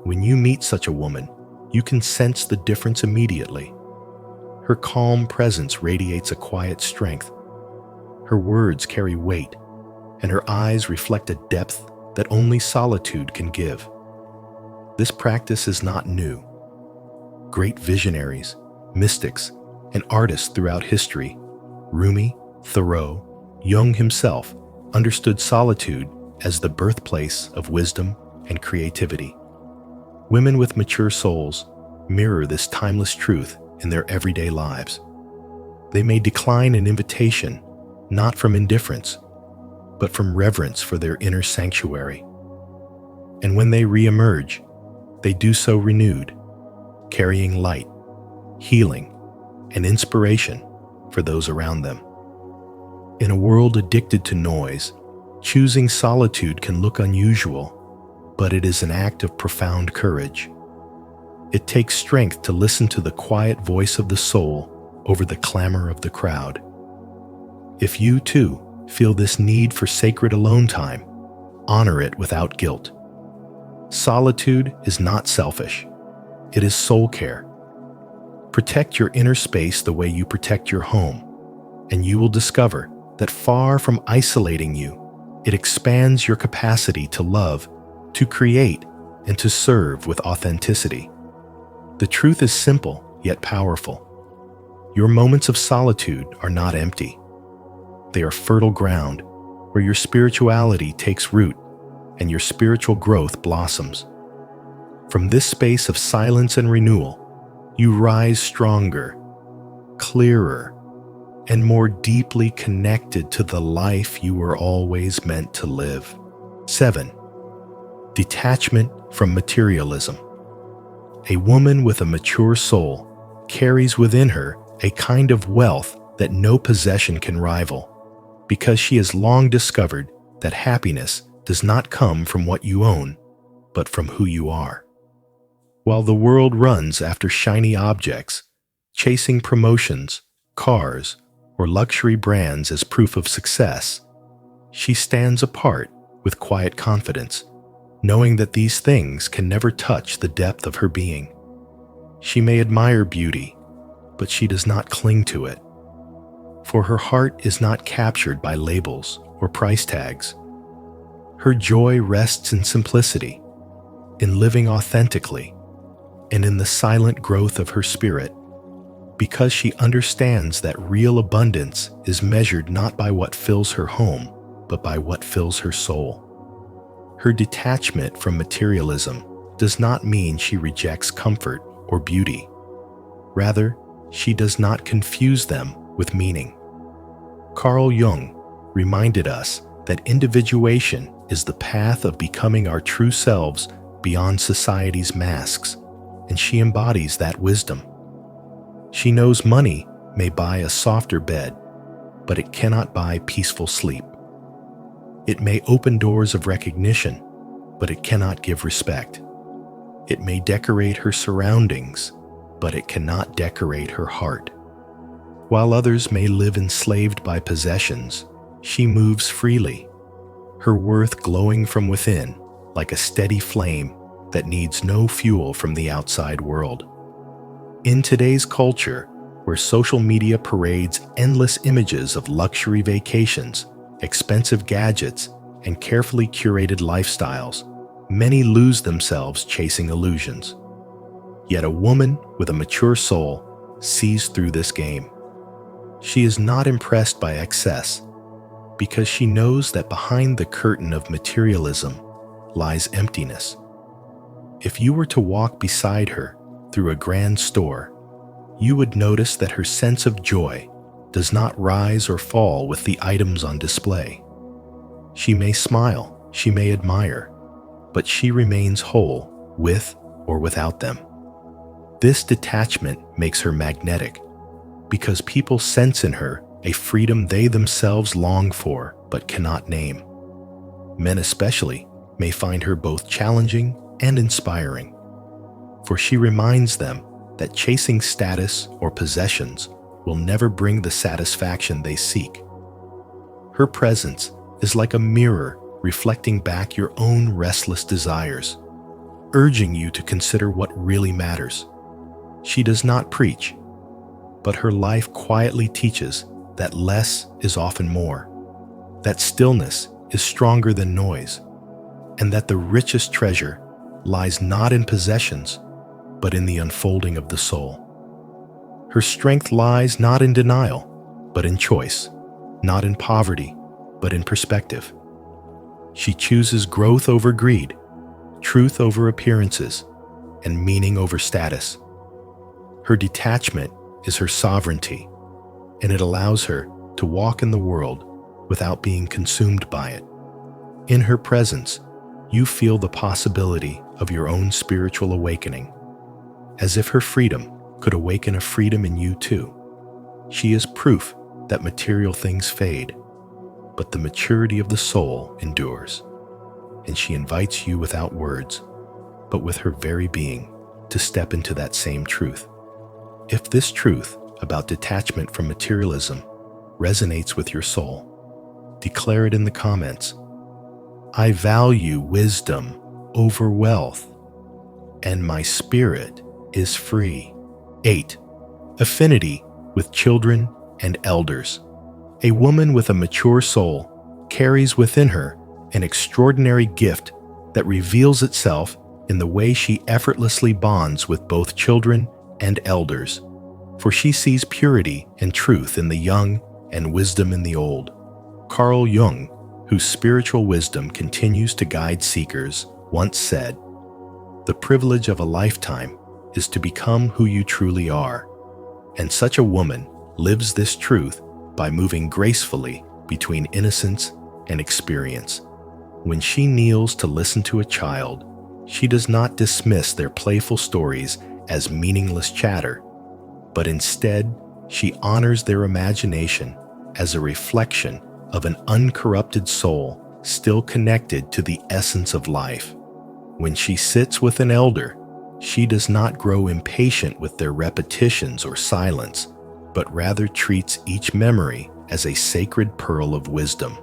When you meet such a woman, you can sense the difference immediately. Her calm presence radiates a quiet strength. Her words carry weight, and her eyes reflect a depth that only solitude can give. This practice is not new. Great visionaries, mystics, and artists throughout history, Rumi, Thoreau, Jung himself, understood solitude as the birthplace of wisdom and creativity. Women with mature souls mirror this timeless truth in their everyday lives. They may decline an invitation, not from indifference, but from reverence for their inner sanctuary. And when they re-emerge, they do so renewed, carrying light, healing, and inspiration for those around them. In a world addicted to noise, choosing solitude can look unusual, but it is an act of profound courage. It takes strength to listen to the quiet voice of the soul over the clamor of the crowd. If you, too, feel this need for sacred alone time, honor it without guilt. Solitude is not selfish. It is soul care. Protect your inner space the way you protect your home, and you will discover that far from isolating you, it expands your capacity to love, to create, and to serve with authenticity. The truth is simple, yet powerful. Your moments of solitude are not empty. They are fertile ground where your spirituality takes root and your spiritual growth blossoms. From this space of silence and renewal, you rise stronger, clearer, and more deeply connected to the life you were always meant to live. 7. Detachment from materialism. A woman with a mature soul carries within her a kind of wealth that no possession can rival, because she has long discovered that happiness does not come from what you own, but from who you are. While the world runs after shiny objects, chasing promotions, cars, or luxury brands as proof of success, she stands apart with quiet confidence, knowing that these things can never touch the depth of her being. She may admire beauty, but she does not cling to it. For her heart is not captured by labels or price tags. Her joy rests in simplicity, in living authentically, and in the silent growth of her spirit, because she understands that real abundance is measured not by what fills her home, but by what fills her soul. Her detachment from materialism does not mean she rejects comfort or beauty. Rather, she does not confuse them with meaning. Carl Jung reminded us that individuation is the path of becoming our true selves beyond society's masks, and she embodies that wisdom. She knows money may buy a softer bed, but it cannot buy peaceful sleep. It may open doors of recognition, but it cannot give respect. It may decorate her surroundings, but it cannot decorate her heart. While others may live enslaved by possessions, she moves freely, her worth glowing from within like a steady flame that needs no fuel from the outside world. In today's culture, where social media parades endless images of luxury vacations, expensive gadgets, and carefully curated lifestyles, many lose themselves chasing illusions. Yet a woman with a mature soul sees through this game. She is not impressed by excess because she knows that behind the curtain of materialism lies emptiness. If you were to walk beside her through a grand store, you would notice that her sense of joy does not rise or fall with the items on display. She may smile, she may admire, but she remains whole with or without them. This detachment makes her magnetic because people sense in her a freedom they themselves long for but cannot name. Men especially may find her both challenging and inspiring, for she reminds them that chasing status or possessions will never bring the satisfaction they seek. Her presence is like a mirror reflecting back your own restless desires, urging you to consider what really matters. She does not preach, but her life quietly teaches that less is often more, that stillness is stronger than noise, and that the richest treasure lies not in possessions, but in the unfolding of the soul. Her strength lies not in denial, but in choice, not in poverty, but in perspective. She chooses growth over greed, truth over appearances, and meaning over status. Her detachment is her sovereignty, and it allows her to walk in the world without being consumed by it. In her presence, you feel the possibility of your own spiritual awakening, as if her freedom could awaken a freedom in you too. She is proof that material things fade, but the maturity of the soul endures, and she invites you without words, but with her very being, to step into that same truth. If this truth about detachment from materialism resonates with your soul, declare it in the comments. I value wisdom over wealth, and my spirit is free. 8. Affinity with children and elders. A woman with a mature soul carries within her an extraordinary gift that reveals itself in the way she effortlessly bonds with both children and elders, for she sees purity and truth in the young and wisdom in the old. Carl Jung, whose spiritual wisdom continues to guide seekers, once said, "The privilege of a lifetime is to become who you truly are," and such a woman lives this truth by moving gracefully between innocence and experience. When she kneels to listen to a child, she does not dismiss their playful stories as meaningless chatter, but instead she honors their imagination as a reflection of an uncorrupted soul still connected to the essence of life. When she sits with an elder, she does not grow impatient with their repetitions or silence, but rather treats each memory as a sacred pearl of wisdom,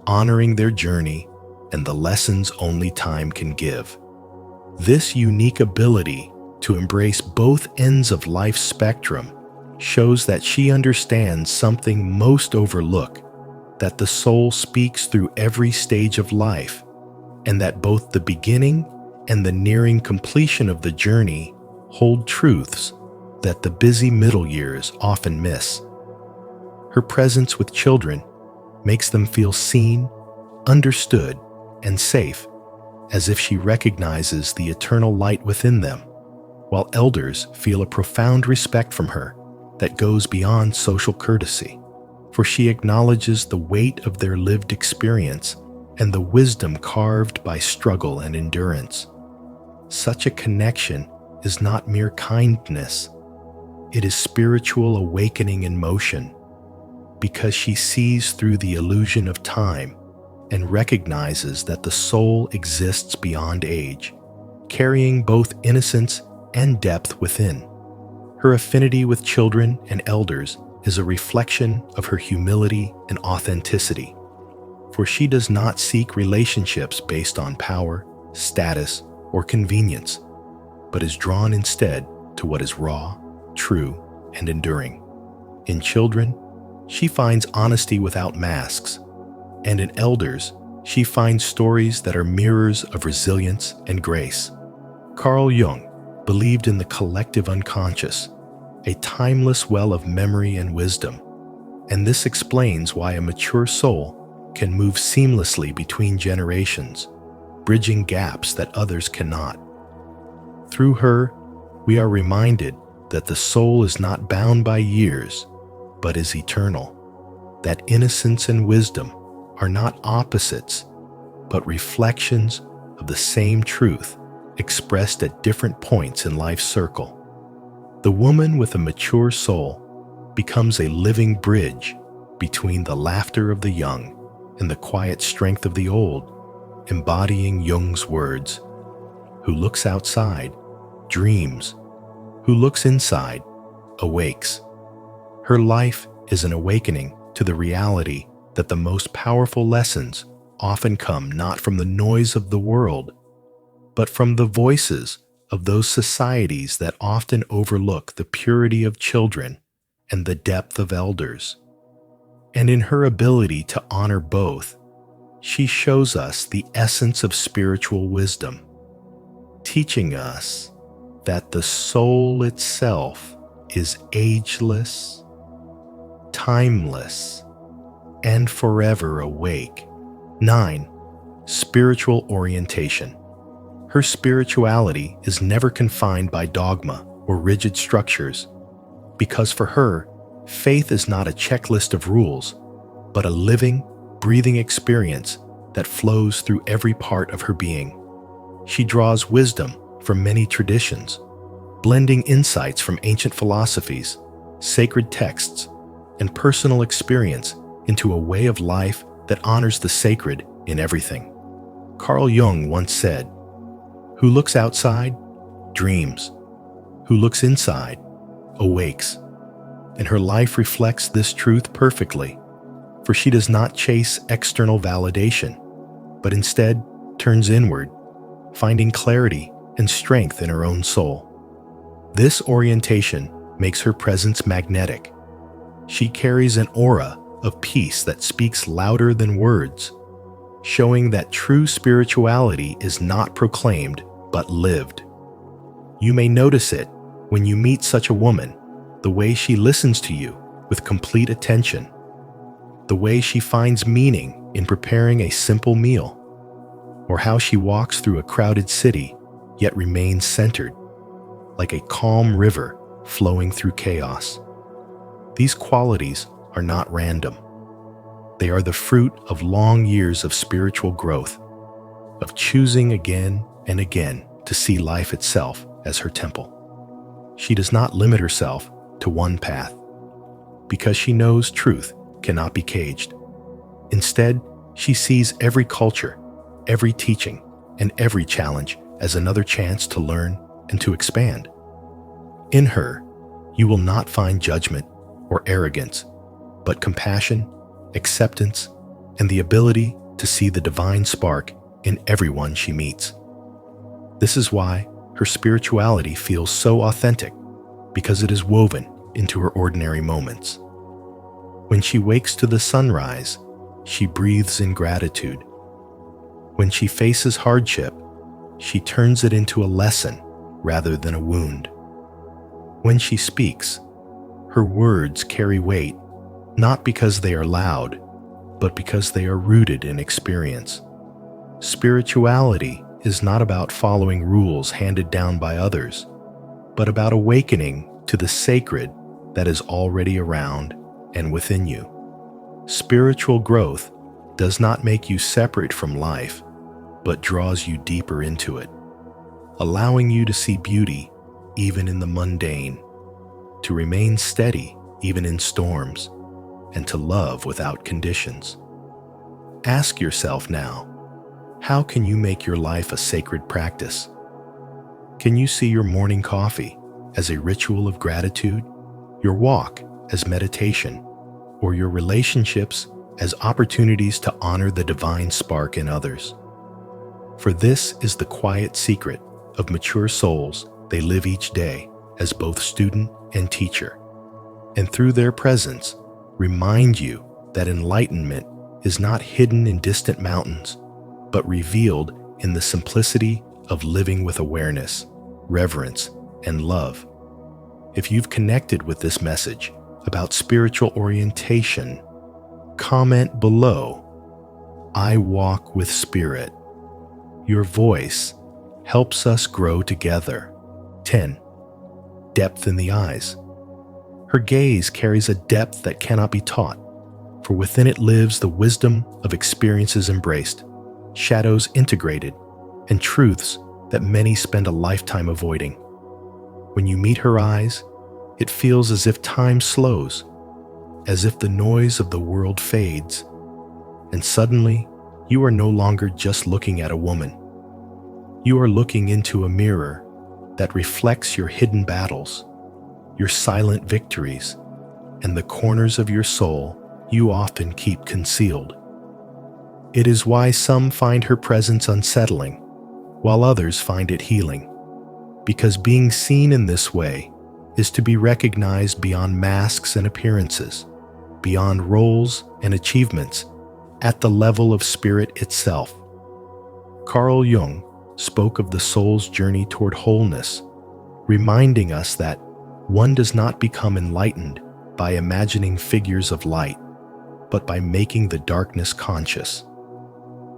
honoring their journey and the lessons only time can give. This unique ability to embrace both ends of life's spectrum shows that she understands something most overlooked, that the soul speaks through every stage of life, and that both the beginning and the nearing completion of the journey hold truths that the busy middle years often miss. Her presence with children makes them feel seen, understood, and safe, as if she recognizes the eternal light within them, while elders feel a profound respect from her that goes beyond social courtesy, for she acknowledges the weight of their lived experience and the wisdom carved by struggle and endurance. Such a connection is not mere kindness. It is spiritual awakening in motion, because she sees through the illusion of time and recognizes that the soul exists beyond age, carrying both innocence and depth within. Her affinity with children and elders is a reflection of her humility and authenticity, for she does not seek relationships based on power, status, or convenience, but is drawn instead to what is raw, true, and enduring. In children, she finds honesty without masks, and in elders, she finds stories that are mirrors of resilience and grace. Carl Jung believed in the collective unconscious, a timeless well of memory and wisdom, and this explains why a mature soul can move seamlessly between generations, bridging gaps that others cannot. Through her, we are reminded that the soul is not bound by years, but is eternal, that innocence and wisdom are not opposites, but reflections of the same truth expressed at different points in life's circle. The woman with a mature soul becomes a living bridge between the laughter of the young and the quiet strength of the old, embodying Jung's words, "Who looks outside, dreams. Who looks inside, awakes." Her life is an awakening to the reality that the most powerful lessons often come not from the noise of the world, but from the voices of those societies that often overlook the purity of children and the depth of elders. And in her ability to honor both, she shows us the essence of spiritual wisdom, teaching us that the soul itself is ageless, timeless, and forever awake. 9. Spiritual orientation. Her spirituality is never confined by dogma or rigid structures, because for her, faith is not a checklist of rules, but a living, breathing experience that flows through every part of her being. She draws wisdom from many traditions, blending insights from ancient philosophies, sacred texts, and personal experience into a way of life that honors the sacred in everything. Carl Jung once said, "Who looks outside, dreams. Who looks inside, awakes." And her life reflects this truth perfectly, for she does not chase external validation, but instead turns inward, finding clarity and strength in her own soul. This orientation makes her presence magnetic. She carries an aura of peace that speaks louder than words, showing that true spirituality is not proclaimed but lived. You may notice it when you meet such a woman, the way she listens to you with complete attention, the way she finds meaning in preparing a simple meal, or how she walks through a crowded city yet remains centered, like a calm river flowing through chaos. These qualities are not random. They are the fruit of long years of spiritual growth, of choosing again and again to see life itself as her temple. She does not limit herself to one path, because she knows truth cannot be caged. Instead, she sees every culture, every teaching, and every challenge as another chance to learn and to expand. In her, you will not find judgment or arrogance, but compassion, acceptance, and the ability to see the divine spark in everyone she meets. This is why her spirituality feels so authentic, because it is woven into her ordinary moments. When she wakes to the sunrise, she breathes in gratitude. When she faces hardship, she turns it into a lesson rather than a wound. When she speaks, her words carry weight, not because they are loud, but because they are rooted in experience. Spirituality is not about following rules handed down by others, but about awakening to the sacred that is already around and within you. Spiritual growth does not make you separate from life, but draws you deeper into it. allowing you to see beauty even in the mundane, to remain steady even in storms, and to love without conditions. Ask yourself now, how can you make your life a sacred practice? Can you see your morning coffee as a ritual of gratitude, your walk as meditation, or your relationships as opportunities to honor the divine spark in others? For this is the quiet secret of mature souls. They live each day as both student and teacher, and through their presence remind you that enlightenment is not hidden in distant mountains, but revealed in the simplicity of living with awareness, reverence, and love. If you've connected with this message about spiritual orientation, comment below, "I walk with spirit." Your voice helps us grow together. 10. Depth in the eyes. Her gaze carries a depth that cannot be taught, for within it lives the wisdom of experiences embraced, shadows integrated, and truths that many spend a lifetime avoiding. When you meet her eyes, it feels as if time slows, as if the noise of the world fades, and suddenly you are no longer just looking at a woman. You are looking into a mirror that reflects your hidden battles, your silent victories, and the corners of your soul you often keep concealed. It is why some find her presence unsettling, while others find it healing, because being seen in this way is to be recognized beyond masks and appearances, beyond roles and achievements, at the level of spirit itself. Carl Jung spoke of the soul's journey toward wholeness, reminding us that one does not become enlightened by imagining figures of light, but by making the darkness conscious.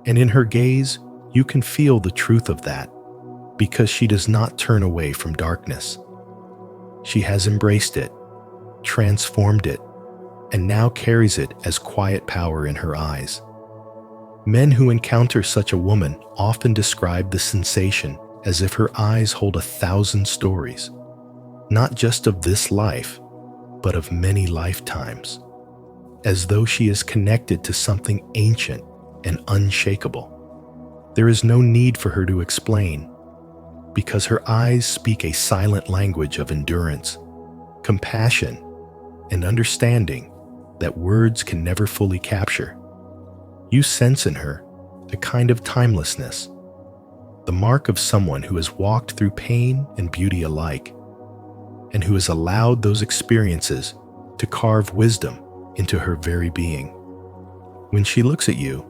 And in her gaze, you can feel the truth of that, because she does not turn away from darkness. She has embraced it, transformed it, and now carries it as quiet power in her eyes. Men who encounter such a woman often describe the sensation as if her eyes hold 1,000 stories, not just of this life, but of many lifetimes, as though she is connected to something ancient and unshakable. There is no need for her to explain, because her eyes speak a silent language of endurance, compassion, and understanding that words can never fully capture. You sense in her a kind of timelessness, the mark of someone who has walked through pain and beauty alike, and who has allowed those experiences to carve wisdom into her very being. When she looks at you,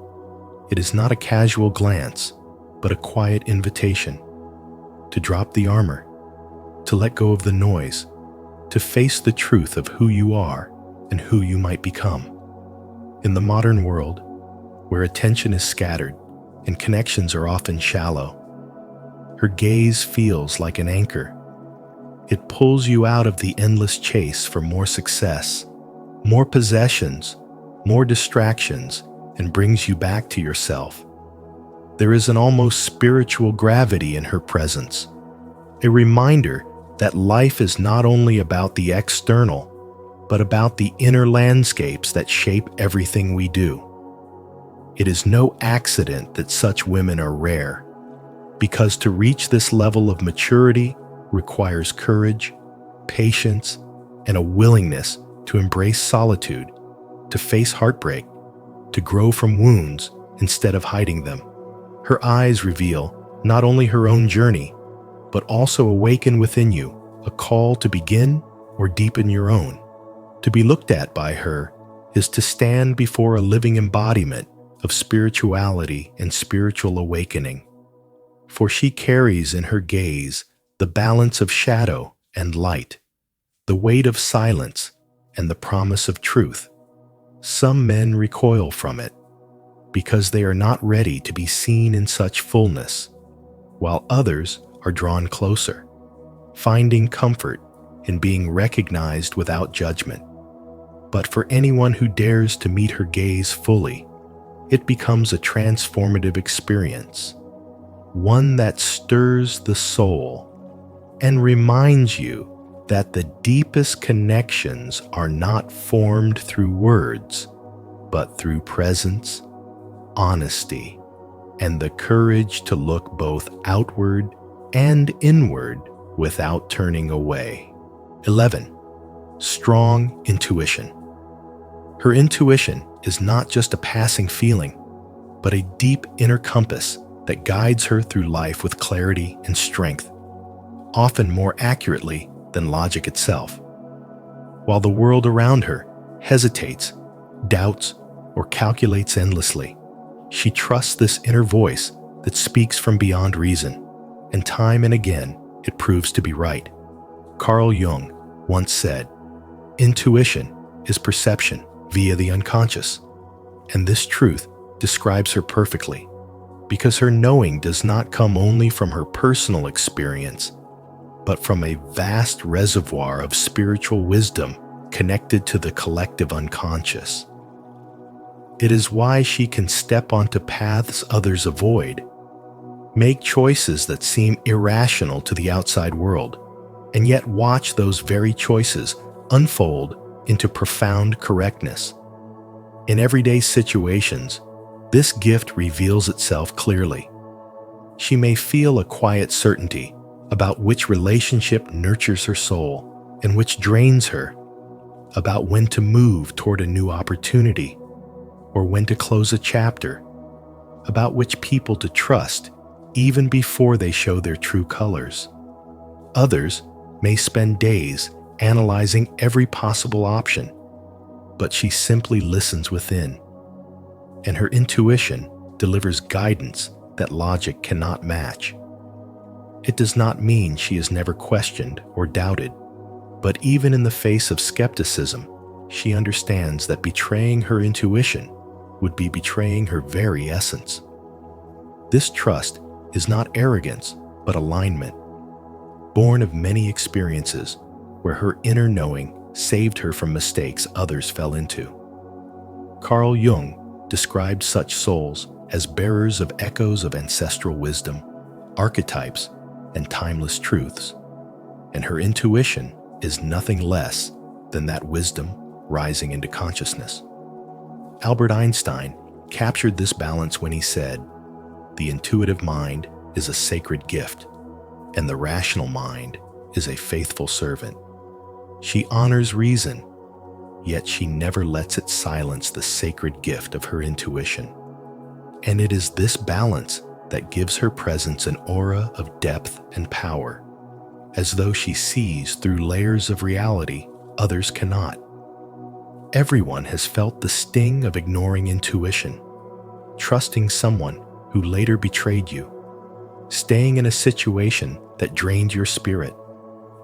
it is not a casual glance, but a quiet invitation to drop the armor, to let go of the noise, to face the truth of who you are and who you might become. In the modern world, where attention is scattered and connections are often shallow, her gaze feels like an anchor. It pulls you out of the endless chase for more success, more possessions, more distractions, and brings you back to yourself. There is an almost spiritual gravity in her presence, a reminder that life is not only about the external, but about the inner landscapes that shape everything we do. It is no accident that such women are rare, because to reach this level of maturity requires courage, patience, and a willingness to embrace solitude, to face heartbreak, to grow from wounds instead of hiding them. Her eyes reveal not only her own journey, but also awaken within you a call to begin or deepen your own. To be looked at by her is to stand before a living embodiment of spirituality and spiritual awakening, for she carries in her gaze the balance of shadow and light, the weight of silence and the promise of truth. Some men recoil from it because they are not ready to be seen in such fullness, while others are drawn closer, finding comfort in being recognized without judgment. But for anyone who dares to meet her gaze fully, it becomes a transformative experience. one that stirs the soul and reminds you that the deepest connections are not formed through words, but through presence, honesty, and the courage to look both outward and inward without turning away. 11. Strong intuition. Her intuition is not just a passing feeling, but a deep inner compass that guides her through life with clarity and strength, often more accurately than logic itself. While the world around her hesitates, doubts, or calculates endlessly, she trusts this inner voice that speaks from beyond reason, and time and again it proves to be right. Carl Jung once said, "Intuition is perception via the unconscious," and this truth describes her perfectly, because her knowing does not come only from her personal experience, but from a vast reservoir of spiritual wisdom connected to the collective unconscious. It is why she can step onto paths others avoid, make choices that seem irrational to the outside world, and yet watch those very choices unfold into profound correctness. In everyday situations, this gift reveals itself clearly. She may feel a quiet certainty about which relationship nurtures her soul and which drains her, about when to move toward a new opportunity or when to close a chapter, about which people to trust even before they show their true colors. Others may spend days analyzing every possible option, but she simply listens within, and her intuition delivers guidance that logic cannot match. It does not mean she is never questioned or doubted, but even in the face of skepticism, she understands that betraying her intuition would be betraying her very essence. This trust is not arrogance, but alignment, born of many experiences where her inner knowing saved her from mistakes others fell into. Carl Jung described such souls as bearers of echoes of ancestral wisdom, archetypes, and timeless truths, and her intuition is nothing less than that wisdom rising into consciousness. Albert Einstein captured this balance when he said, "The intuitive mind is a sacred gift, and the rational mind is a faithful servant." She honors reason, yet she never lets it silence the sacred gift of her intuition. And it is this balance that gives her presence an aura of depth and power, as though she sees through layers of reality others cannot. Everyone has felt the sting of ignoring intuition, trusting someone who later betrayed you, staying in a situation that drained your spirit,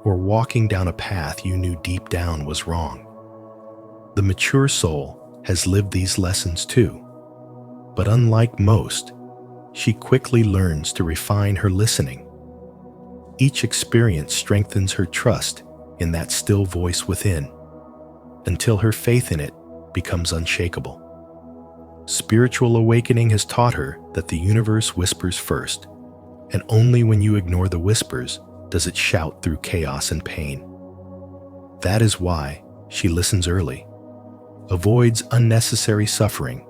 or walking down a path you knew deep down was wrong. The mature soul has lived these lessons too, but unlike most, she quickly learns to refine her listening. Each experience strengthens her trust in that still voice within, until her faith in it becomes unshakable. Spiritual awakening has taught her that the universe whispers first, and only when you ignore the whispers does it shout through chaos and pain. That is why she listens early, avoids unnecessary suffering,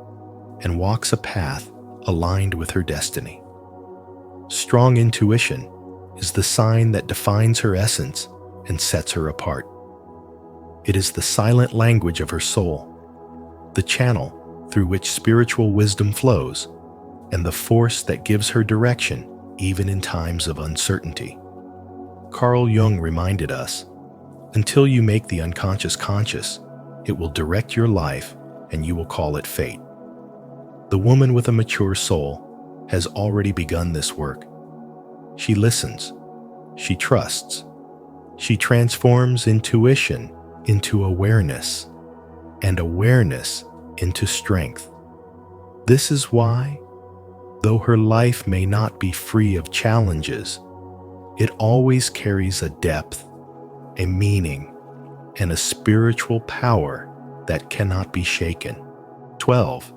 and walks a path aligned with her destiny. Strong intuition is the sign that defines her essence and sets her apart. It is the silent language of her soul, the channel through which spiritual wisdom flows, and the force that gives her direction even in times of uncertainty. Carl Jung reminded us, "Until you make the unconscious conscious, it will direct your life and you will call it fate." The woman with a mature soul has already begun this work. She listens, she trusts, she transforms intuition into awareness, and awareness into strength. This is why, though her life may not be free of challenges, it always carries a depth, a meaning, and a spiritual power that cannot be shaken. 12.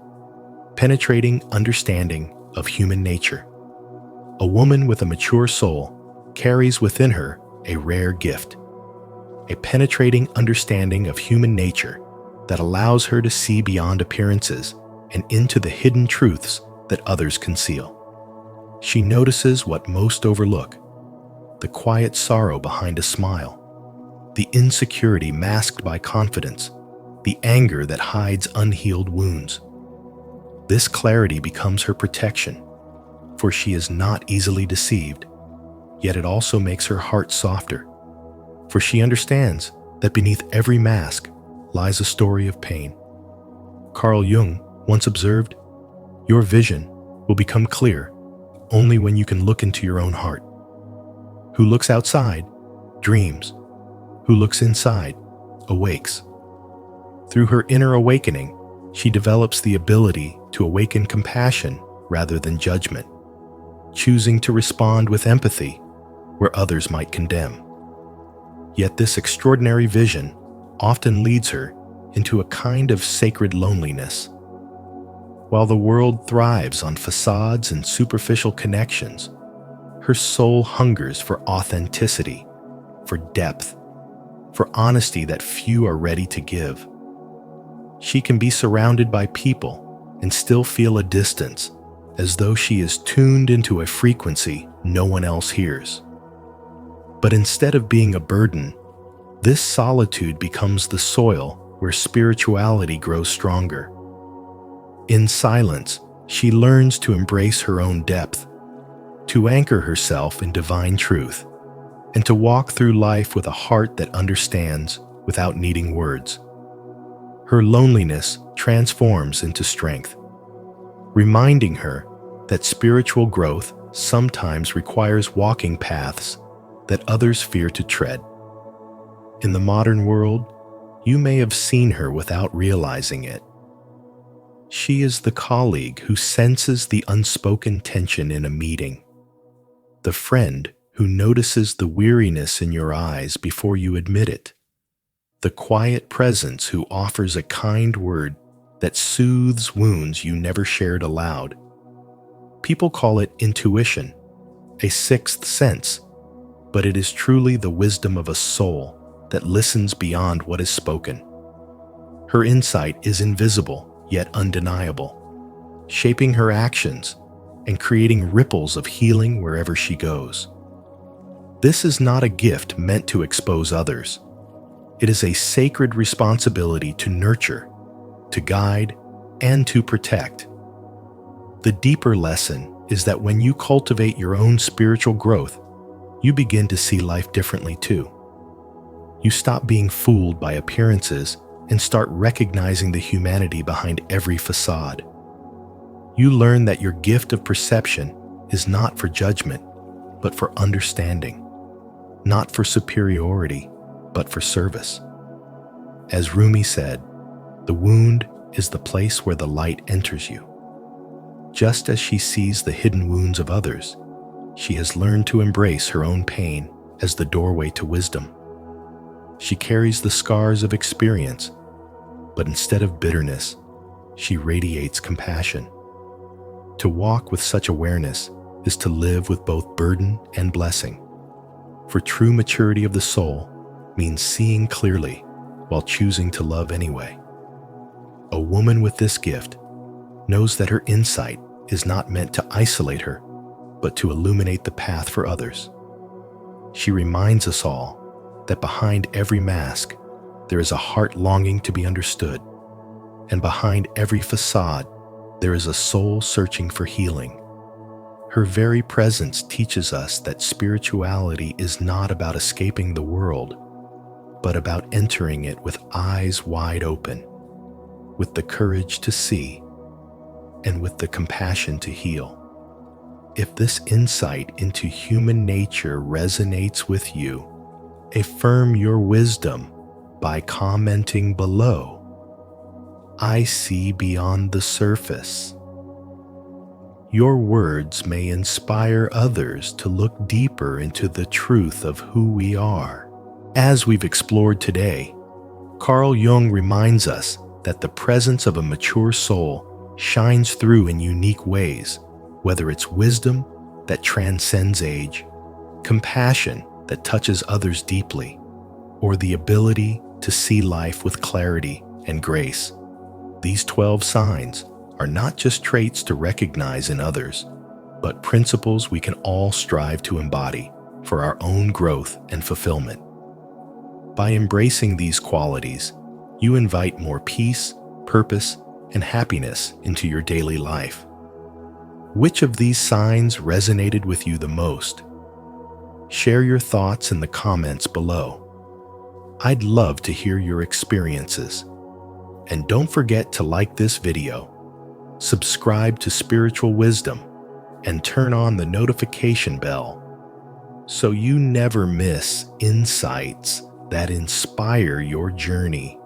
Penetrating understanding of human nature. A woman with a mature soul carries within her a rare gift, a penetrating understanding of human nature that allows her to see beyond appearances and into the hidden truths that others conceal. She notices what most overlook: the quiet sorrow behind a smile, the insecurity masked by confidence, the anger that hides unhealed wounds. This clarity becomes her protection, for she is not easily deceived, yet it also makes her heart softer, for she understands that beneath every mask lies a story of pain. Carl Jung once observed, "Your vision will become clear only when you can look into your own heart. Who looks outside dreams. Who looks inside awakes." Through her inner awakening, she develops the ability to awaken compassion rather than judgment, choosing to respond with empathy where others might condemn. Yet this extraordinary vision often leads her into a kind of sacred loneliness. While the world thrives on facades and superficial connections, her soul hungers for authenticity, for depth, for honesty that few are ready to give. She can be surrounded by people and still feel a distance, as though she is tuned into a frequency no one else hears. But instead of being a burden, this solitude becomes the soil where spirituality grows stronger. In silence, she learns to embrace her own depth, to anchor herself in divine truth, and to walk through life with a heart that understands without needing words. Her loneliness transforms into strength, reminding her that spiritual growth sometimes requires walking paths that others fear to tread. In the modern world, you may have seen her without realizing it. She is the colleague who senses the unspoken tension in a meeting, the friend who notices the weariness in your eyes before you admit it, the quiet presence who offers a kind word that soothes wounds you never shared aloud. People call it intuition, a sixth sense, but it is truly the wisdom of a soul that listens beyond what is spoken. Her insight is invisible yet undeniable, shaping her actions and creating ripples of healing wherever she goes. This is not a gift meant to expose others. It is a sacred responsibility to nurture, to guide, and to protect. The deeper lesson is that when you cultivate your own spiritual growth, you begin to see life differently too. You stop being fooled by appearances and start recognizing the humanity behind every facade. You learn that your gift of perception is not for judgment, but for understanding, not for superiority, but for service. As Rumi said, the wound is the place where the light enters you. Just as she sees the hidden wounds of others, she has learned to embrace her own pain as the doorway to wisdom. She carries the scars of experience, but instead of bitterness, she radiates compassion. To walk with such awareness is to live with both burden and blessing. For true maturity of the soul means seeing clearly while choosing to love anyway. A woman with this gift knows that her insight is not meant to isolate her, but to illuminate the path for others. She reminds us all that behind every mask, there is a heart longing to be understood, and behind every facade, there is a soul searching for healing. Her very presence teaches us that spirituality is not about escaping the world, but about entering it with eyes wide open, with the courage to see, and with the compassion to heal. If this insight into human nature resonates with you, affirm your wisdom by commenting below, "I see beyond the surface." Your words may inspire others to look deeper into the truth of who we are. As we've explored today, Carl Jung reminds us that the presence of a mature soul shines through in unique ways, whether it's wisdom, that transcends age, compassion that touches others deeply, or the ability to see life with clarity and grace. These 12 signs are not just traits to recognize in others, but principles we can all strive to embody for our own growth and fulfillment. By embracing these qualities, you invite more peace, purpose, and happiness into your daily life. Which of these signs resonated with you the most? Share your thoughts in the comments below. I'd love to hear your experiences. And don't forget to like this video, subscribe to Spiritual Wisdom, and turn on the notification bell so you never miss insights that inspire your journey.